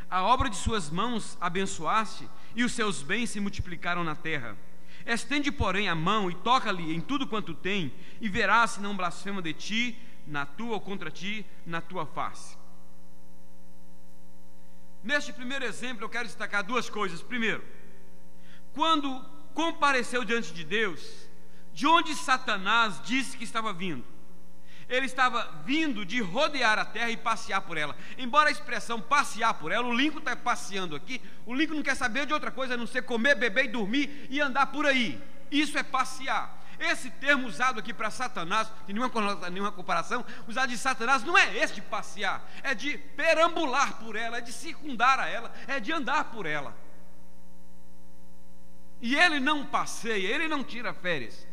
A obra de suas mãos abençoaste, e os seus bens se multiplicaram na terra. Estende, porém, a mão e toca-lhe em tudo quanto tem, e verás se não blasfema de ti, na tua ou contra ti, na tua face. Neste primeiro exemplo eu quero destacar duas coisas. Primeiro, quando compareceu diante de Deus, de onde Satanás disse que estava vindo? Ele estava vindo de rodear a terra e passear por ela. Embora a expressão passear por ela, o Lincoln está passeando aqui, o Lincoln não quer saber de outra coisa a não ser comer, beber e dormir e andar por aí. Isso é passear. Esse termo usado aqui para Satanás, tem nenhuma comparação, usado de Satanás, não é esse de passear, é de perambular por ela, é de circundar a ela, é de andar por ela. E ele não passeia, ele não tira férias.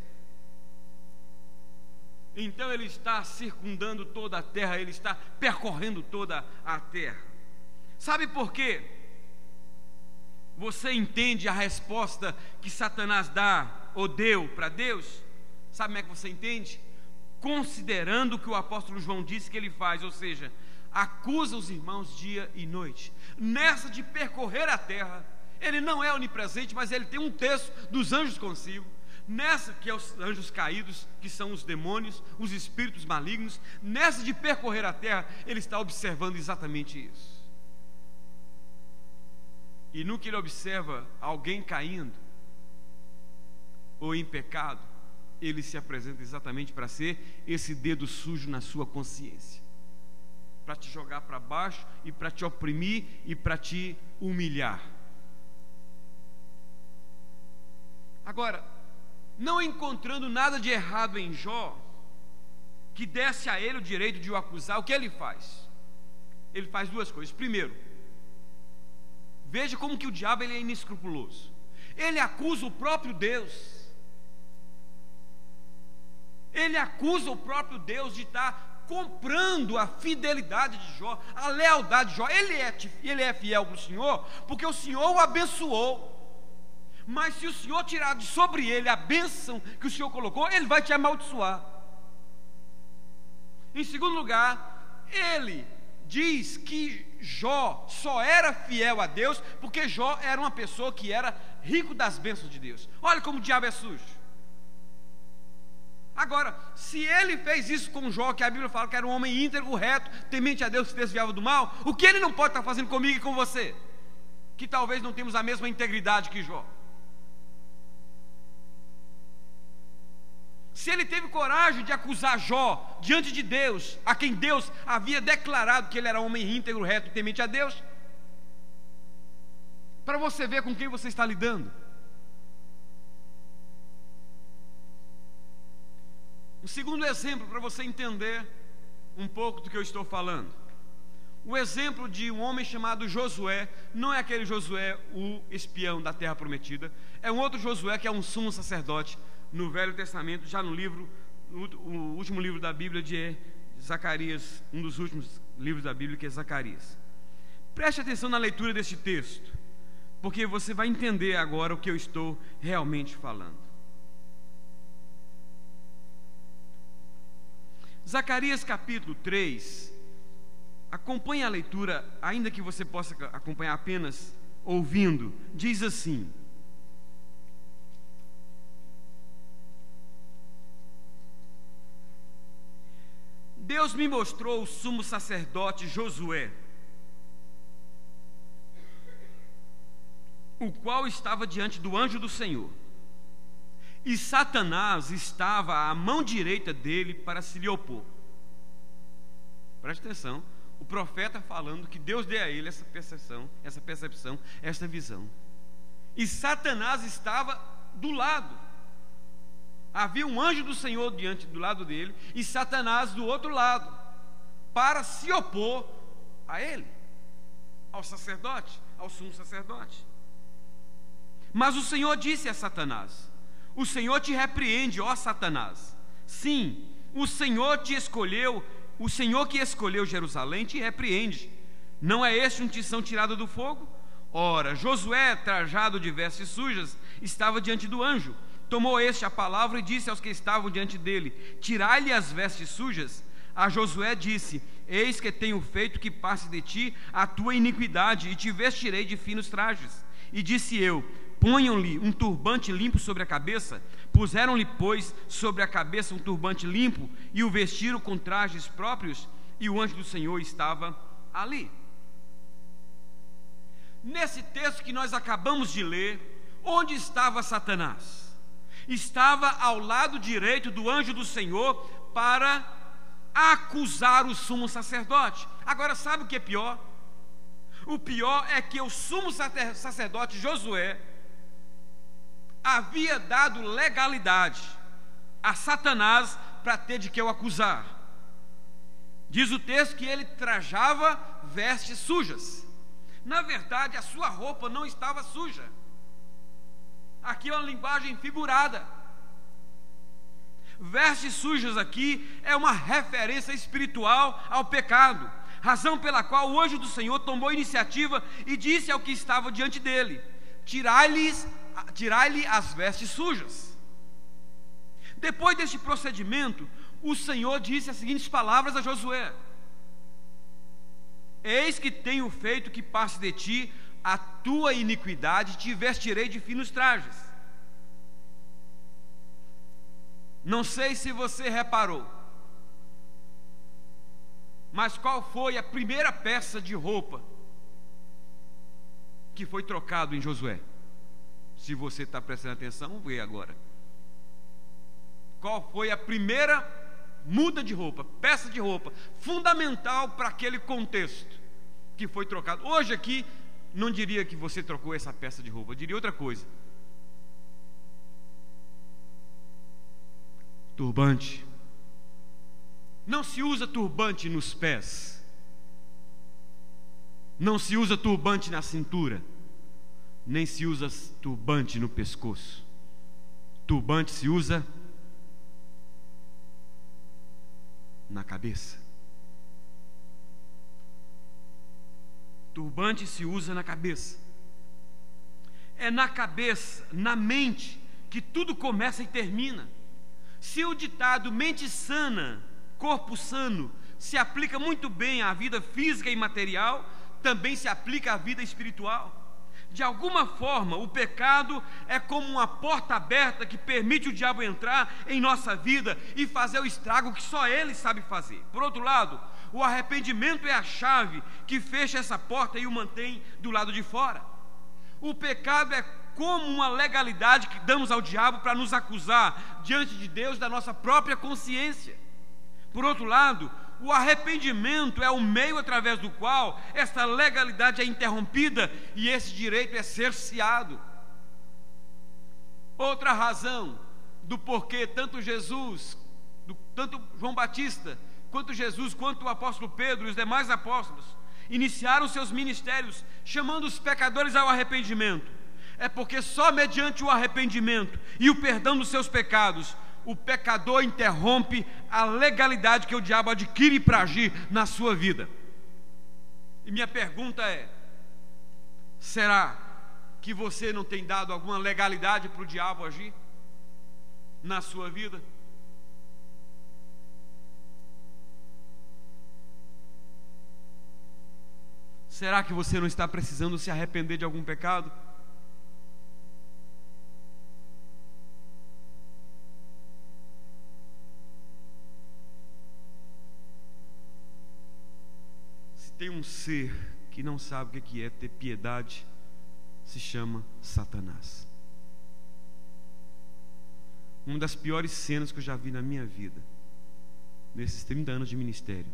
Então ele está circundando toda a terra, ele está percorrendo toda a terra. Sabe por quê? Você entende a resposta que Satanás dá ou deu para Deus? Sabe como é que você entende? Considerando o que o apóstolo João disse que ele faz, ou seja, acusa os irmãos dia e noite. Nessa de percorrer a terra, ele não é onipresente, mas ele tem um terço dos anjos consigo. Nessa que é os anjos caídos, que são os demônios, os espíritos malignos, nessa de percorrer a terra, ele está observando exatamente isso. E no que ele observa alguém caindo, ou em pecado, ele se apresenta exatamente para ser esse dedo sujo na sua consciência, para te jogar para baixo e para te oprimir e para te humilhar. Agora, não encontrando nada de errado em Jó, que desse a ele o direito de o acusar, o que ele faz? Ele faz duas coisas. Primeiro, veja como que o diabo ele é inescrupuloso. Ele acusa o próprio Deus. Ele acusa o próprio Deus de estar comprando a fidelidade de Jó, a lealdade de Jó. Ele é fiel para o Senhor, porque o Senhor o abençoou. Mas se o Senhor tirar de sobre ele a bênção que o Senhor colocou, ele vai te amaldiçoar. Em segundo lugar, ele diz que Jó só era fiel a Deus porque Jó era uma pessoa que era rico das bênçãos de Deus. Olha como o diabo é sujo. Agora, se ele fez isso com Jó, que a Bíblia fala que era um homem íntegro, reto, temente a Deus, que se desviava do mal, o que ele não pode estar fazendo comigo e com você? Que talvez não temos a mesma integridade que Jó. Se ele teve coragem de acusar Jó diante de Deus, a quem Deus havia declarado que ele era homem íntegro, reto e temente a Deus, para você ver com quem você está lidando. Um segundo exemplo para você entender um pouco do que eu estou falando. O exemplo de um homem chamado Josué, não é aquele Josué, o espião da terra prometida, é um outro Josué que é um sumo sacerdote no Velho Testamento, já no livro, o último livro da Bíblia de Zacarias, um dos últimos livros da Bíblia, que é Zacarias. Preste atenção na leitura deste texto, porque você vai entender agora o que eu estou realmente falando. Zacarias capítulo 3, acompanhe a leitura, ainda que você possa acompanhar apenas ouvindo, diz assim: Deus me mostrou o sumo sacerdote Josué, o qual estava diante do anjo do Senhor. E Satanás estava à mão direita dele para se lhe opor. Preste atenção, o profeta falando que Deus dê a ele essa percepção, essa visão. E Satanás estava do lado. Havia um anjo do Senhor do lado dele e Satanás do outro lado, para se opor a ele, ao sacerdote, ao sumo sacerdote. Mas o Senhor disse a Satanás: o Senhor te repreende, ó Satanás. Sim, o Senhor te escolheu, o Senhor que escolheu Jerusalém te repreende. Não é este um tição tirado do fogo? Ora, Josué, trajado de vestes sujas, estava diante do anjo. Tomou este a palavra e disse aos que estavam diante dele: tirai-lhe as vestes sujas. A Josué disse: eis que tenho feito que passe de ti a tua iniquidade, e te vestirei de finos trajes. E disse eu: ponham-lhe um turbante limpo sobre a cabeça. Puseram-lhe, pois, sobre a cabeça um turbante limpo, e o vestiram com trajes próprios, e o anjo do Senhor estava ali. Nesse texto que nós acabamos de ler, onde estava Satanás? Estava ao lado direito do anjo do Senhor para acusar o sumo sacerdote. Agora, sabe o que é pior? O pior é que o sumo sacerdote Josué havia dado legalidade a Satanás para ter de que o acusar. Diz o texto que ele trajava vestes sujas. Na verdade, a sua roupa não estava suja. Aqui é uma linguagem figurada. Vestes sujas aqui é uma referência espiritual ao pecado, razão pela qual o anjo do Senhor tomou iniciativa e disse ao que estava diante dele: tirai-lhe as vestes sujas. Depois deste procedimento, o Senhor disse as seguintes palavras a Josué: eis que tenho feito que passe de ti a tua iniquidade, te vestirei de finos trajes. Não sei se você reparou, mas qual foi a primeira peça de roupa que foi trocado em Josué? Se você está prestando atenção, vê agora. Qual foi a primeira muda de roupa, peça de roupa, fundamental para aquele contexto que foi trocado? Hoje aqui, não diria que você trocou essa peça de roupa, eu diria outra coisa. Turbante. Não se usa turbante nos pés. Não se usa turbante na cintura. Nem se usa turbante no pescoço. Turbante se usa na cabeça. Turbante se usa na cabeça. É na cabeça, na mente, que tudo começa e termina. Se o ditado mente sana, corpo sano, se aplica muito bem à vida física e material, também se aplica à vida espiritual. De alguma forma, o pecado é como uma porta aberta que permite o diabo entrar em nossa vida e fazer o estrago que só ele sabe fazer. Por outro lado, o arrependimento é a chave que fecha essa porta e o mantém do lado de fora. O pecado é como uma legalidade que damos ao diabo para nos acusar diante de Deus da nossa própria consciência. Por outro lado, o arrependimento é o meio através do qual esta legalidade é interrompida e esse direito é cerceado. Outra razão do porquê tanto João Batista, quanto Jesus, quanto o apóstolo Pedro e os demais apóstolos iniciaram seus ministérios chamando os pecadores ao arrependimento, é porque só mediante o arrependimento e o perdão dos seus pecados o pecador interrompe a legalidade que o diabo adquire para agir na sua vida. E minha pergunta é: será que você não tem dado alguma legalidade para o diabo agir na sua vida? Será que você não está precisando se arrepender de algum pecado? Se tem um ser que não sabe o que é ter piedade, se chama Satanás. Uma das piores cenas que eu já vi na minha vida, nesses 30 anos de ministério,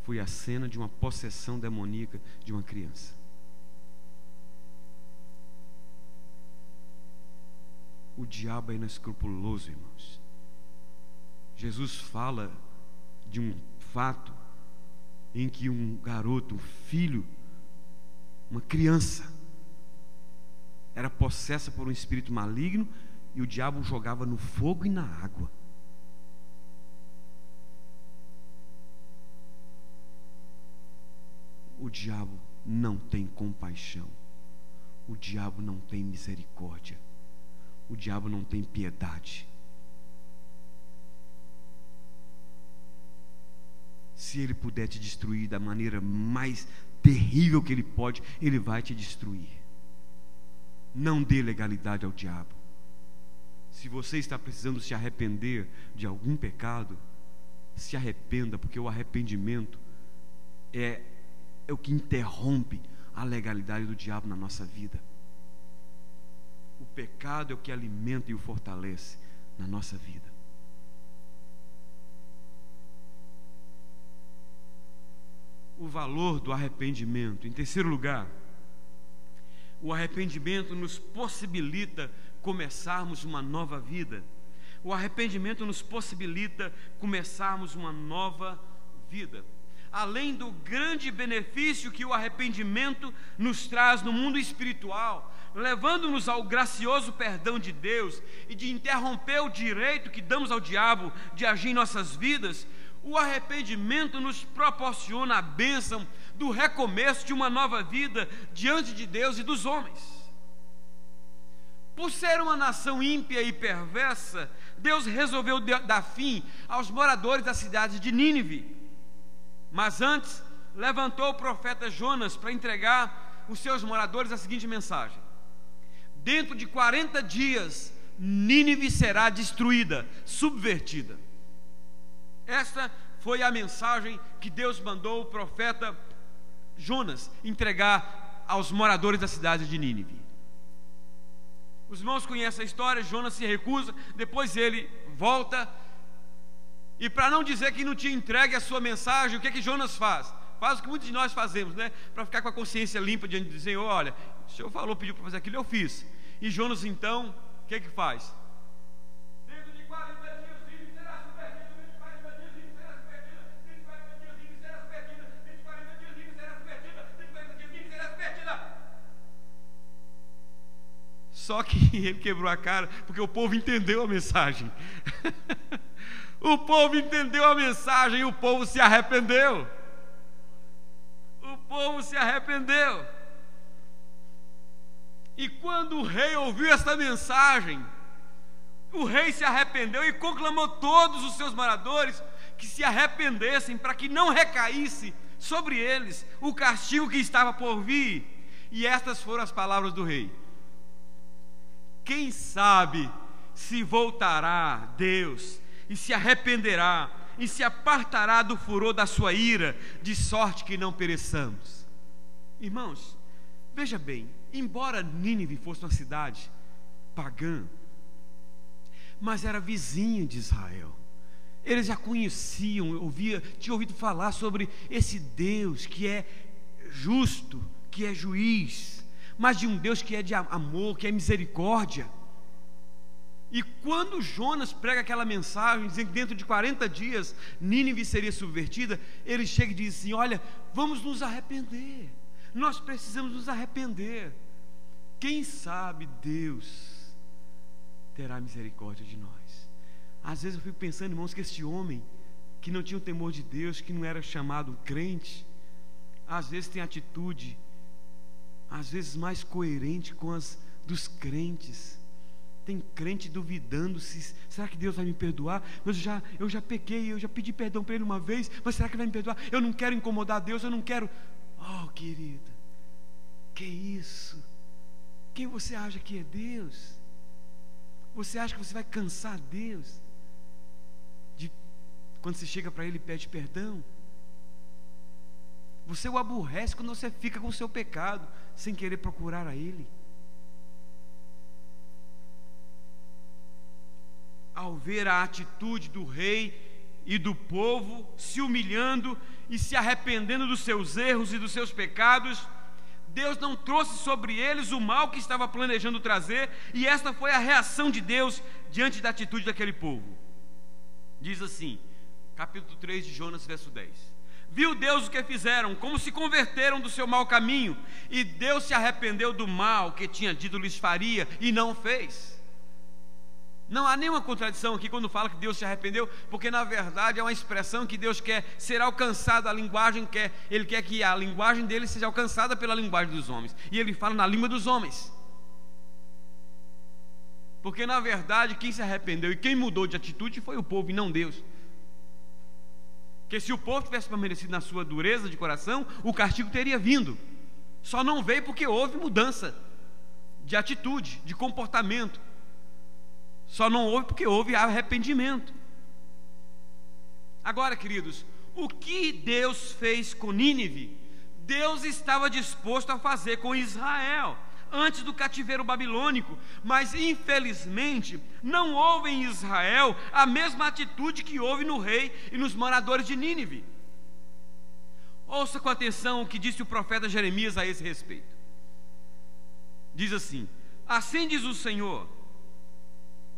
foi a cena de uma possessão demoníaca de uma criança. O diabo é inescrupuloso, irmãos. Jesus fala de um fato em que um garoto, um filho, uma criança, era possessa por um espírito maligno e o diabo jogava no fogo e na água. O diabo não tem compaixão. O diabo não tem misericórdia. O diabo não tem piedade. Se ele puder te destruir da maneira mais terrível que ele pode, ele vai te destruir. Não dê legalidade ao diabo. Se você está precisando se arrepender de algum pecado, se arrependa, porque o arrependimento é o que interrompe a legalidade do diabo na nossa vida. O pecado é o que alimenta e o fortalece na nossa vida. O valor do arrependimento. Em terceiro lugar, o arrependimento nos possibilita começarmos uma nova vida. O arrependimento nos possibilita começarmos uma nova vida. Além do grande benefício que o arrependimento nos traz no mundo espiritual, levando-nos ao gracioso perdão de Deus e de interromper o direito que damos ao diabo de agir em nossas vidas, o arrependimento nos proporciona a bênção do recomeço de uma nova vida diante de Deus e dos homens. Por ser uma nação ímpia e perversa, Deus resolveu dar fim aos moradores da cidade de Nínive. Mas antes, levantou o profeta Jonas para entregar aos seus moradores a seguinte mensagem: dentro de 40 dias, Nínive será destruída, subvertida. Esta foi a mensagem que Deus mandou o profeta Jonas entregar aos moradores da cidade de Nínive. Os irmãos conhecem a história. Jonas se recusa, depois ele volta. E para não dizer que não tinha entregue a sua mensagem, o que é que Jonas faz? Faz o que muitos de nós fazemos, né? Para ficar com a consciência limpa diante do Senhor. Olha, o Senhor falou, pediu para fazer aquilo, eu fiz. E Jonas então, o que é que faz? Dentro de 40 dias Nínive será subvertida, dentro de 40 dias Nínive será subvertida, dentro de 40 dias Nínive será subvertida, dentro de 40 dias Nínive será subvertida, dentro de 40 dias Nínive será subvertida. Só que ele quebrou a cara, porque o povo entendeu a mensagem. O povo entendeu a mensagem e o povo se arrependeu. O povo se arrependeu. E quando o rei ouviu esta mensagem, o rei se arrependeu e conclamou todos os seus moradores que se arrependessem, para que não recaísse sobre eles o castigo que estava por vir. E estas foram as palavras do rei: quem sabe se voltará Deus e se arrependerá e se apartará do furor da sua ira, de sorte que não pereçamos. Irmãos, veja bem, embora Nínive fosse uma cidade pagã, mas era vizinha de Israel. Eles já conheciam, tinham ouvido falar sobre esse Deus que é justo, que é juiz, mas de um Deus que é de amor, que é misericórdia. E quando Jonas prega aquela mensagem, dizendo que dentro de 40 dias Nínive seria subvertida, ele chega e diz assim: olha, vamos nos arrepender, nós precisamos nos arrepender. Quem sabe Deus terá misericórdia de nós. Às vezes eu fico pensando, irmãos, que este homem que não tinha o temor de Deus, que não era chamado crente, às vezes tem atitude, às vezes mais coerente com as dos crentes. Tem crente duvidando se será que Deus vai me perdoar? Mas eu já pequei, eu já pedi perdão para Ele uma vez, mas será que Ele vai me perdoar? Eu não quero incomodar Deus, eu não quero. Oh, querido, que isso? Quem você acha que é Deus? Você acha que você vai cansar Deus quando você chega para Ele e pede perdão? Você o aborrece quando você fica com o seu pecado, sem querer procurar a Ele. Ao ver a atitude do rei e do povo se humilhando e se arrependendo dos seus erros e dos seus pecados, Deus não trouxe sobre eles o mal que estava planejando trazer, e esta foi a reação de Deus diante da atitude daquele povo. Diz assim, capítulo 3 de Jonas, verso 10: viu Deus o que fizeram, como se converteram do seu mau caminho, e Deus se arrependeu do mal que tinha dito lhes faria, e não fez. Não há nenhuma contradição aqui quando fala que Deus se arrependeu, porque na verdade é uma expressão que Deus quer ser alcançada, a linguagem Ele quer que a linguagem dele seja alcançada pela linguagem dos homens, e Ele fala na língua dos homens, porque na verdade quem se arrependeu e quem mudou de atitude foi o povo e não Deus. Porque se o povo tivesse permanecido na sua dureza de coração, o castigo teria vindo, só não veio porque houve mudança de atitude, de comportamento. Só não houve porque houve arrependimento. Agora, queridos, o que Deus fez com Nínive, Deus estava disposto a fazer com Israel antes do cativeiro babilônico, mas infelizmente não houve em Israel a mesma atitude que houve no rei e nos moradores de Nínive. Ouça com atenção o que disse o profeta Jeremias a esse respeito. Diz assim: assim diz o Senhor: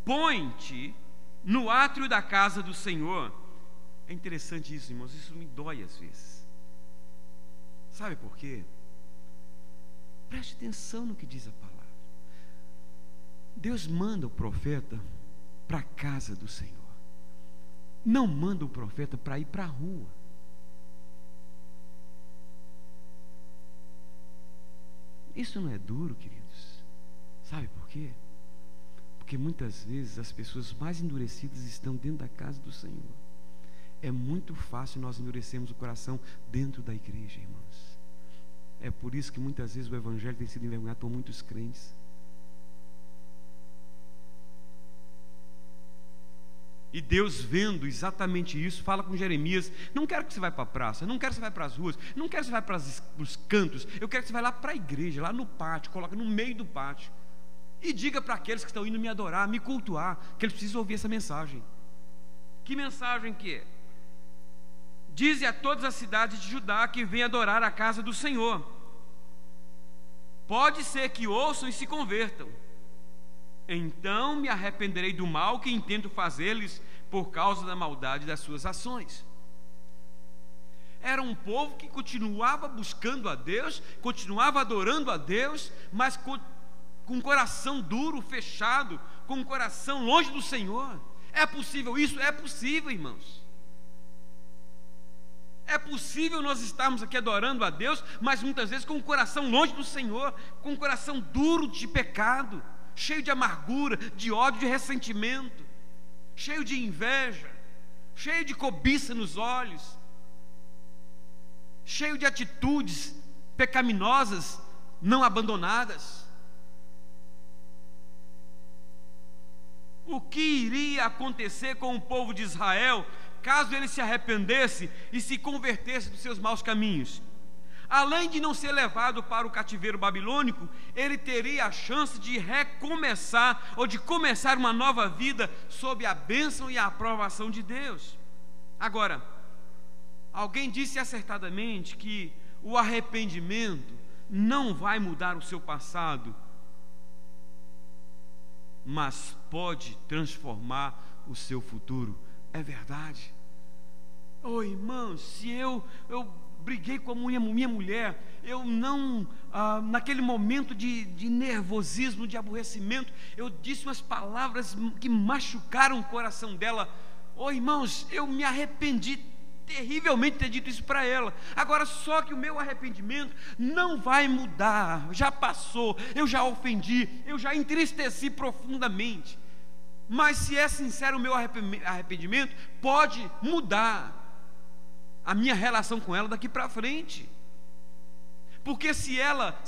põe-te no átrio da casa do Senhor. É interessante isso, irmãos, isso me dói às vezes. Sabe por quê? Preste atenção no que diz a palavra. Deus manda o profeta para a casa do Senhor, não manda o profeta para ir para a rua. Isso não é duro, queridos? Sabe por quê? Porque muitas vezes as pessoas mais endurecidas estão dentro da casa do Senhor. É muito fácil nós endurecermos o coração dentro da igreja, irmãos. É por isso que muitas vezes o evangelho tem sido envergonhado por muitos crentes. E Deus, vendo exatamente isso, fala com Jeremias: não quero que você vá para a praça, não quero que você vá para as ruas, não quero que você vá para os cantos, eu quero que você vá lá para a igreja, lá no pátio, coloca no meio do pátio, e diga para aqueles que estão indo me adorar, me cultuar, que eles precisam ouvir essa mensagem. Que mensagem que é? Dize a todas as cidades de Judá que vêm adorar a casa do Senhor. Pode ser que ouçam e se convertam. Então me arrependerei do mal que intento fazer-lhes por causa da maldade das suas ações. Era um povo que continuava buscando a Deus, continuava adorando a Deus, mas com um coração duro, fechado, com um coração longe do Senhor. É possível isso? É possível, irmãos. É possível nós estarmos aqui adorando a Deus, mas muitas vezes com o coração longe do Senhor, com o coração duro de pecado, cheio de amargura, de ódio, de ressentimento, cheio de inveja, cheio de cobiça nos olhos, cheio de atitudes pecaminosas não abandonadas. O que iria acontecer com o povo de Israel caso ele se arrependesse e se convertesse dos seus maus caminhos? Além de não ser levado para o cativeiro babilônico, ele teria a chance de recomeçar ou de começar uma nova vida sob a bênção e a aprovação de Deus. Agora, alguém disse acertadamente que o arrependimento não vai mudar o seu passado, mas pode transformar o seu futuro. É verdade. Oh, irmãos, se eu briguei com a minha mulher, eu não, naquele momento de nervosismo, de aborrecimento, eu disse umas palavras que machucaram o coração dela. Oh, irmãos, eu me arrependi terrivelmente de ter dito isso para ela. Agora, só que o meu arrependimento não vai mudar, já passou, eu já ofendi, eu já entristeci profundamente. Mas se é sincero o meu arrependimento, pode mudar a minha relação com ela daqui para frente. Porque se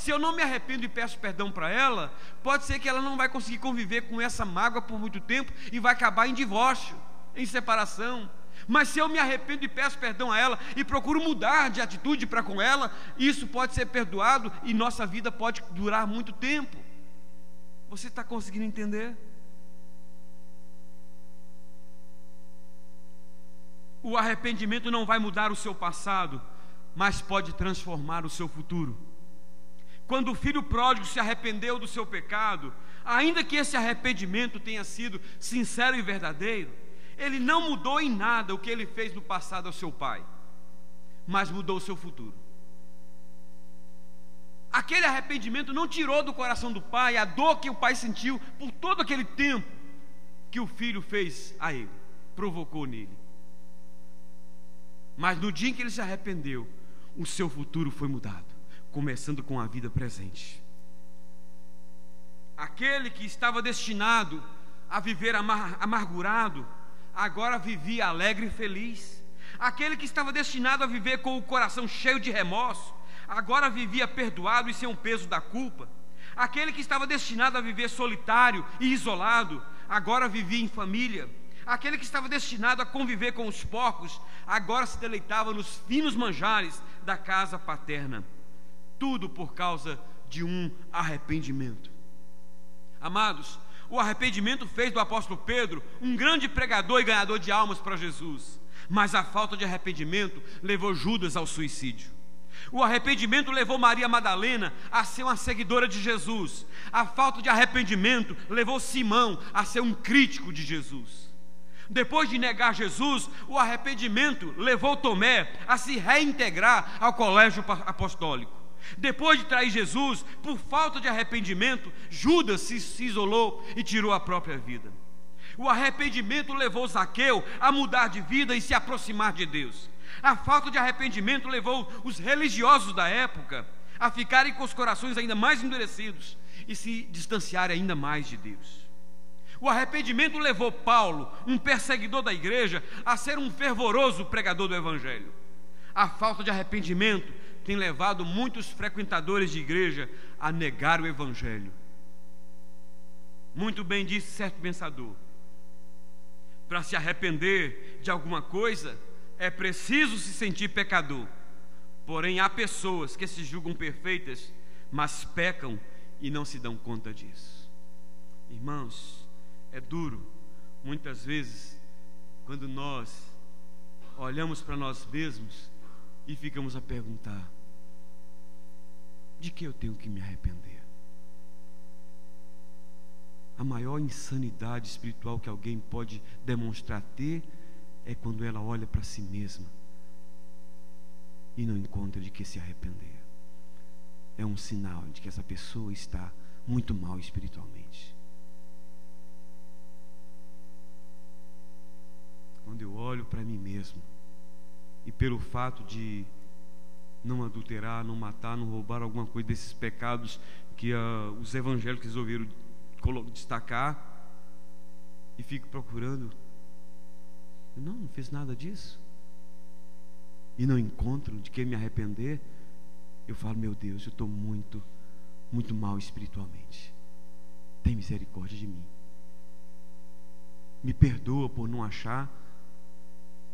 eu não me arrependo e peço perdão para ela, pode ser que ela não vai conseguir conviver com essa mágoa por muito tempo e vai acabar em divórcio, em separação. Mas se eu me arrependo e peço perdão a ela e procuro mudar de atitude para com ela, isso pode ser perdoado e nossa vida pode durar muito tempo. Você está conseguindo entender? O arrependimento não vai mudar o seu passado, mas pode transformar o seu futuro. Quando o filho pródigo se arrependeu do seu pecado, ainda que esse arrependimento tenha sido sincero e verdadeiro, ele não mudou em nada o que ele fez no passado ao seu pai, mas mudou o seu futuro. Aquele arrependimento não tirou do coração do pai a dor que o pai sentiu por todo aquele tempo que o filho fez a ele, provocou nele. Mas no dia em que ele se arrependeu, o seu futuro foi mudado, começando com a vida presente. Aquele que estava destinado a viver amargurado, agora vivia alegre e feliz. Aquele que estava destinado a viver com o coração cheio de remorso, agora vivia perdoado e sem o peso da culpa. Aquele que estava destinado a viver solitário e isolado, agora vivia em família. Aquele que estava destinado a conviver com os porcos, agora se deleitava nos finos manjares da casa paterna. Tudo por causa de um arrependimento. Amados, o arrependimento fez do apóstolo Pedro um grande pregador e ganhador de almas para Jesus. Mas a falta de arrependimento levou Judas ao suicídio. O arrependimento levou Maria Madalena a ser uma seguidora de Jesus. A falta de arrependimento levou Simão a ser um crítico de Jesus. Depois de negar Jesus, o arrependimento levou Tomé a se reintegrar ao colégio apostólico. Depois de trair Jesus, por falta de arrependimento, Judas se isolou e tirou a própria vida. O arrependimento levou Zaqueu a mudar de vida e se aproximar de Deus. A falta de arrependimento levou os religiosos da época a ficarem com os corações ainda mais endurecidos e se distanciarem ainda mais de Deus. O arrependimento levou Paulo, um perseguidor da igreja, a ser um fervoroso pregador do evangelho. A falta de arrependimento tem levado muitos frequentadores de igreja a negar o evangelho. Muito bem disse certo pensador: para se arrepender de alguma coisa, é preciso se sentir pecador. Porém, há pessoas que se julgam perfeitas, mas pecam e não se dão conta disso. Irmãos, é duro, muitas vezes, quando nós olhamos para nós mesmos e ficamos a perguntar: de que eu tenho que me arrepender? A maior insanidade espiritual que alguém pode demonstrar ter é quando ela olha para si mesma e não encontra de que se arrepender. É um sinal de que essa pessoa está muito mal espiritualmente. Quando eu olho para mim mesmo e pelo fato de não adulterar, não matar, não roubar, alguma coisa desses pecados que os evangélicos resolveram destacar, e fico procurando, não fiz nada disso, e não encontro de que me arrepender, eu falo: meu Deus, eu estou muito mal espiritualmente, tem misericórdia de mim, me perdoa por não achar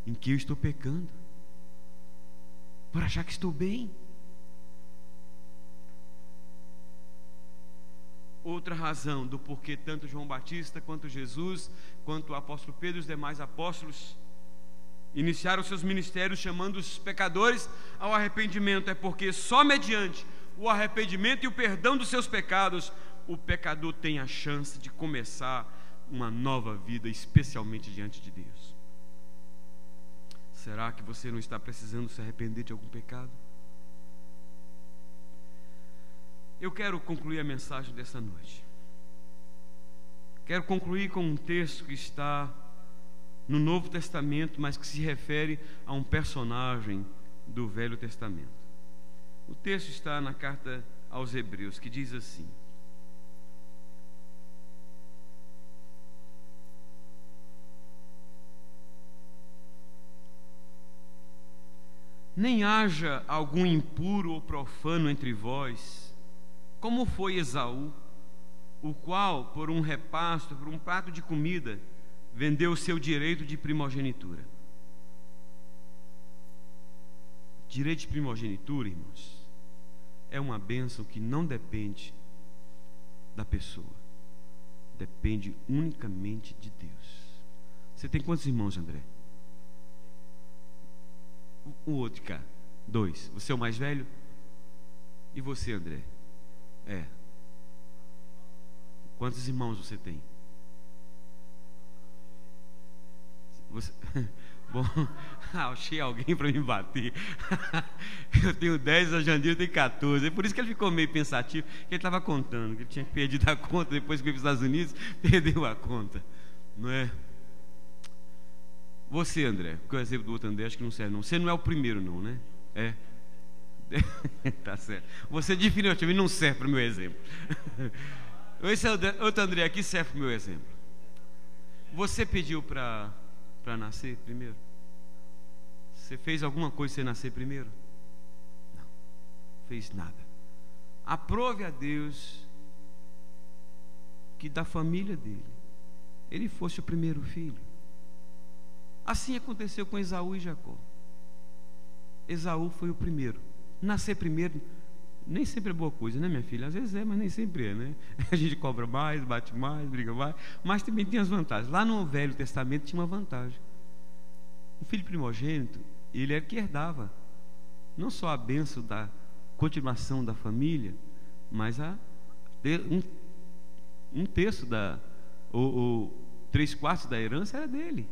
em que eu estou pecando, por achar que estou bem. Outra razão do porquê tanto João Batista, quanto Jesus, quanto o apóstolo Pedro e os demais apóstolos iniciaram seus ministérios chamando os pecadores ao arrependimento, é porque só mediante o arrependimento e o perdão dos seus pecados, o pecador tem a chance de começar uma nova vida, especialmente diante de Deus. Será que você não está precisando se arrepender de algum pecado? Eu quero concluir a mensagem dessa noite. Quero concluir com um texto que está no Novo Testamento, mas que se refere a um personagem do Velho Testamento. O texto está na carta aos Hebreus, que diz assim: nem haja algum impuro ou profano entre vós, como foi Esaú, o qual, por um repasto, por um prato de comida, vendeu o seu direito de primogenitura. Direito de primogenitura, irmãos, é uma bênção que não depende da pessoa, depende unicamente de Deus. Você tem quantos irmãos, André? O outro cá, 2. Você é o mais velho? E você, André? É. Quantos irmãos você tem? Você... Bom, achei alguém para me bater. Eu tenho 10, a Jandira tem 14. É por isso que ele ficou meio pensativo, que ele estava contando, que ele tinha perdido a conta depois que veio para os Estados Unidos, perdeu a conta. Não é? Você, André, porque o exemplo do outro André acho que não serve, não. Você não é o primeiro, não, né? É. Tá certo. Você definitivamente não serve para o meu exemplo. Esse outro André aqui serve para o meu exemplo. Você pediu para nascer primeiro? Você fez alguma coisa para você nascer primeiro? Não, fez nada. Aprove a Deus que da família dele ele fosse o primeiro filho. Assim aconteceu com Esaú e Jacó. Esaú foi o primeiro. Nascer primeiro nem sempre é boa coisa, né, minha filha? Às vezes é, mas nem sempre é, né? A gente cobra mais, bate mais, briga mais, mas também tem as vantagens. Lá no Velho Testamento tinha uma vantagem. O filho primogênito, ele era que herdava não só a bênção da continuação da família, mas um terço ou 3/4 da herança era dele.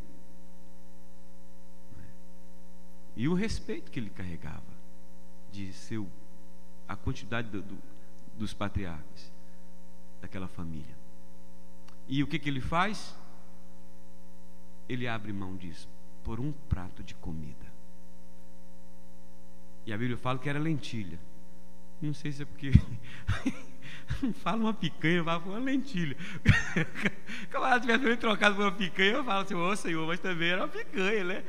E o respeito que ele carregava de ser a quantidade dos patriarcas daquela família. E o que ele faz? Ele abre mão disso por um prato de comida. E a Bíblia fala que era lentilha. Não sei se é porque não fala uma picanha, fala uma lentilha. Se o camarada tivesse trocado por uma picanha, eu falo assim: ô Senhor, mas também era uma picanha, né?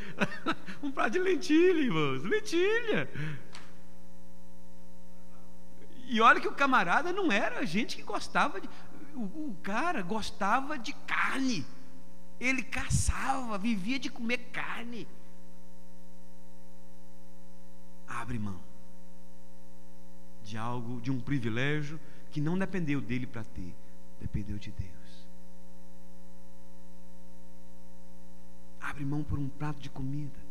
Um prato de lentilha, irmãos, lentilha. E olha que o camarada não era gente que gostava de... O cara gostava de carne. Ele caçava, vivia de comer carne. Abre mão de algo, de um privilégio que não dependeu dele para ter, dependeu de Deus. Abre mão por um prato de comida.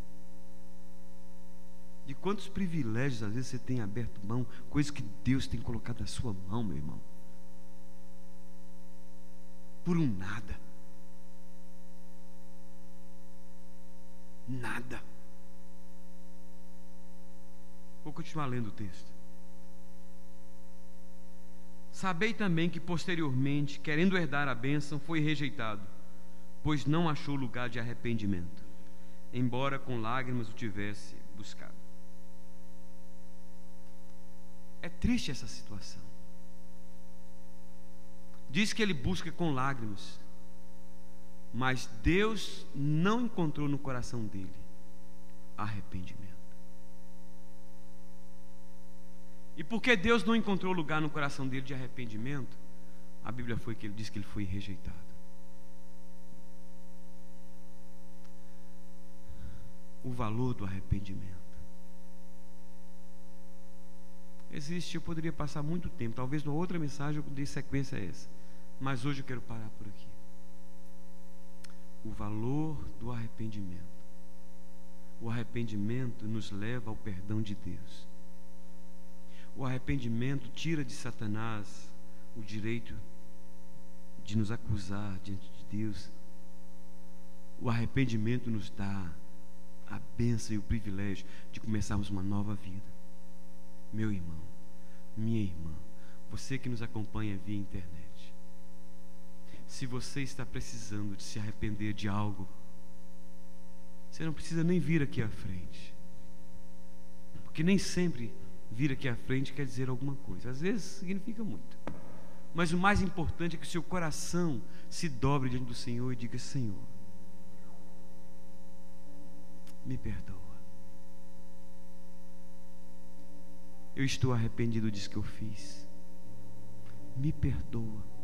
De quantos privilégios às vezes você tem aberto mão, coisas que Deus tem colocado na sua mão, meu irmão, por um nada. Nada. Vou continuar lendo o texto. Sabei também que posteriormente, querendo herdar a bênção, foi rejeitado, pois não achou lugar de arrependimento, embora com lágrimas o tivesse buscado. É triste essa situação. Diz que ele busca com lágrimas, mas Deus não encontrou no coração dele arrependimento. E porque Deus não encontrou lugar no coração dele de arrependimento, a Bíblia foi que ele diz que ele foi rejeitado. O valor do arrependimento. Existe, eu poderia passar muito tempo, talvez numa outra mensagem eu dei sequência a essa, mas hoje eu quero parar por aqui. O valor do arrependimento. O arrependimento nos leva ao perdão de Deus. O arrependimento tira de Satanás o direito de nos acusar diante de Deus. O arrependimento nos dá a bênção e o privilégio de começarmos uma nova vida. Meu irmão, minha irmã, você que nos acompanha via internet, se você está precisando de se arrepender de algo, você não precisa nem vir aqui à frente, porque nem sempre vir aqui à frente quer dizer alguma coisa, às vezes significa muito, mas o mais importante é que o seu coração se dobre diante do Senhor e diga: Senhor, me perdoa, eu estou arrependido disso que eu fiz, me perdoa.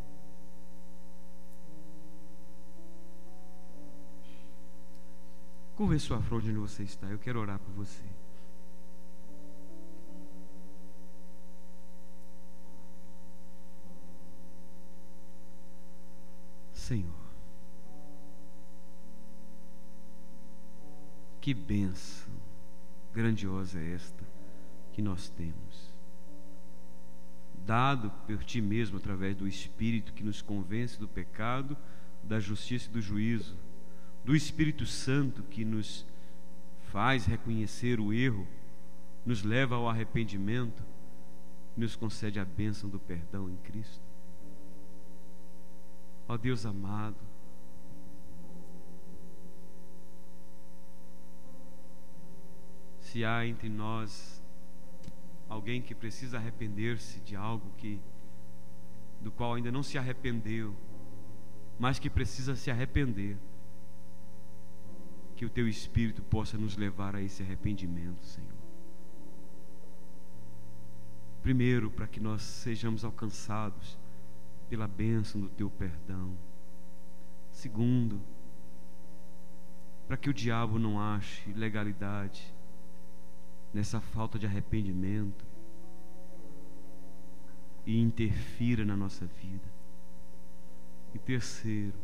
Curva a sua fronte onde você está, eu quero orar por você. Senhor, que bênção grandiosa é esta que nós temos, dado por Ti mesmo através do Espírito que nos convence do pecado, da justiça e do juízo, do Espírito Santo que nos faz reconhecer o erro, nos leva ao arrependimento, nos concede a bênção do perdão em Cristo. Ó Deus amado, se há entre nós alguém que precisa arrepender-se de algo do qual ainda não se arrependeu, mas que precisa se arrepender, que o Teu Espírito possa nos levar a esse arrependimento, Senhor. Primeiro, para que nós sejamos alcançados pela bênção do Teu perdão. Segundo, para que o diabo não ache legalidade nessa falta de arrependimento e interfira na nossa vida. E terceiro,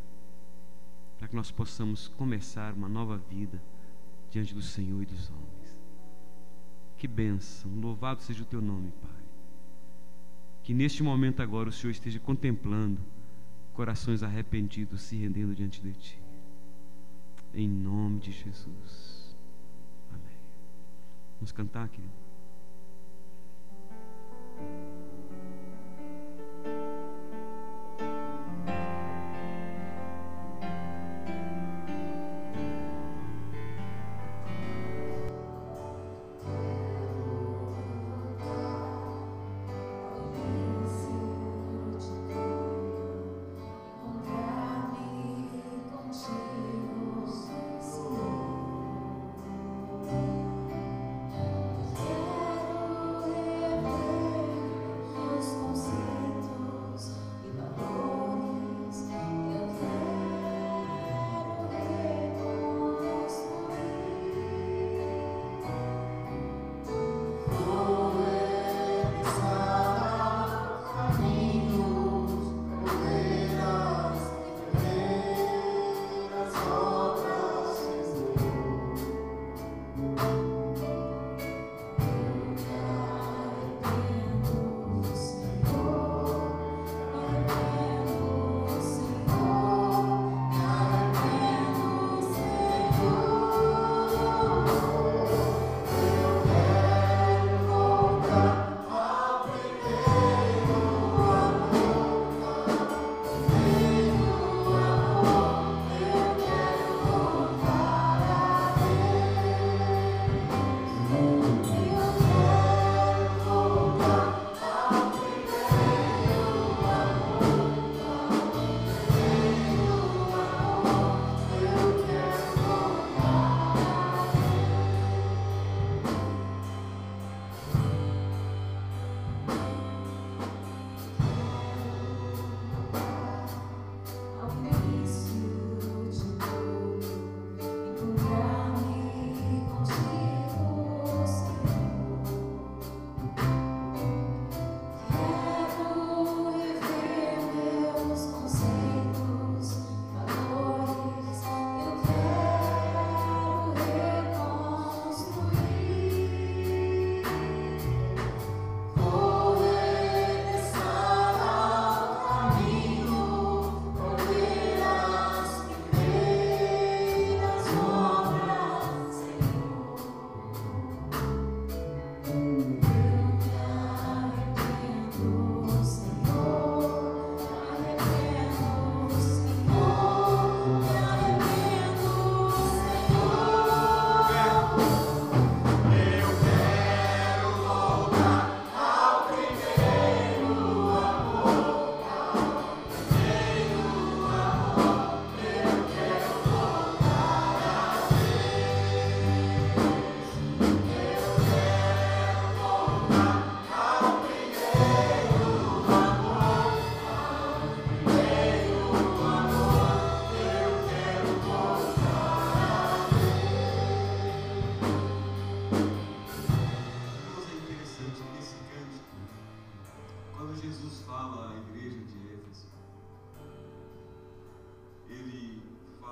para que nós possamos começar uma nova vida diante do Senhor e dos homens. Que bênção, louvado seja o Teu nome, Pai. Que neste momento agora o Senhor esteja contemplando corações arrependidos se rendendo diante de Ti. Em nome de Jesus. Amém. Vamos cantar, querido. Quero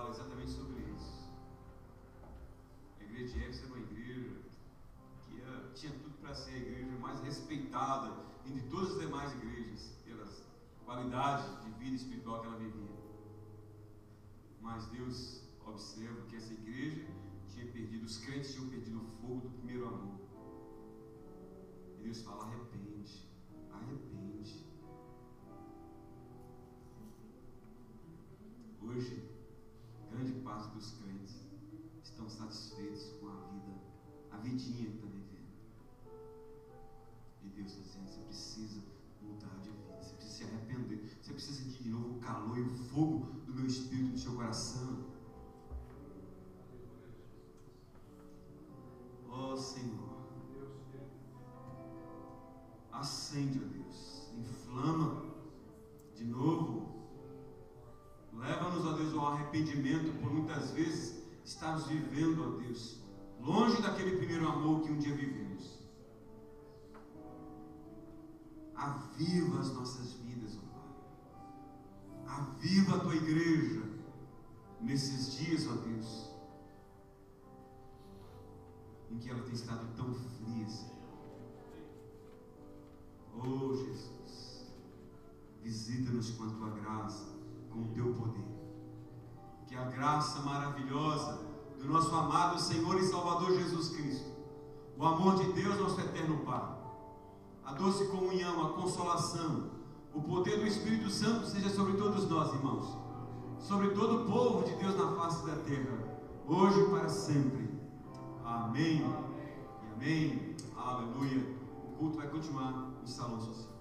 fala exatamente sobre isso. A igreja de Éfeso era uma igreja que tinha tudo para ser a igreja mais respeitada entre todas as demais igrejas, pelas qualidades de vida espiritual que ela vivia. Mas Deus observa que essa igreja tinha perdido, os crentes tinham perdido o fogo do primeiro amor. E Deus fala: arrepende, arrepende. Hoje, grande parte dos crentes estão satisfeitos com a vida, a vidinha que está vivendo. E Deus está dizendo: você precisa mudar de vida, você precisa se arrepender, você precisa sentir de novo o calor e o fogo do meu espírito no seu coração. Oh Senhor, acende, ó Deus, inflama de novo. Leva-nos, ó Deus, ao arrependimento, por muitas vezes estarmos vivendo, ó Deus, longe daquele primeiro amor que um dia vivemos. Aviva as nossas vidas, ó Pai. Aviva a Tua igreja nesses dias, ó Deus, em que ela tem estado tão fria, Senhor. Oh Jesus, visita-nos com a Tua graça, com o Teu poder. Que a graça maravilhosa do nosso amado Senhor e Salvador Jesus Cristo, o amor de Deus, nosso eterno Pai, a doce comunhão, a consolação, o poder do Espírito Santo seja sobre todos nós, irmãos, sobre todo o povo de Deus na face da terra, hoje e para sempre. Amém e amém. Aleluia. O culto vai continuar no salão social.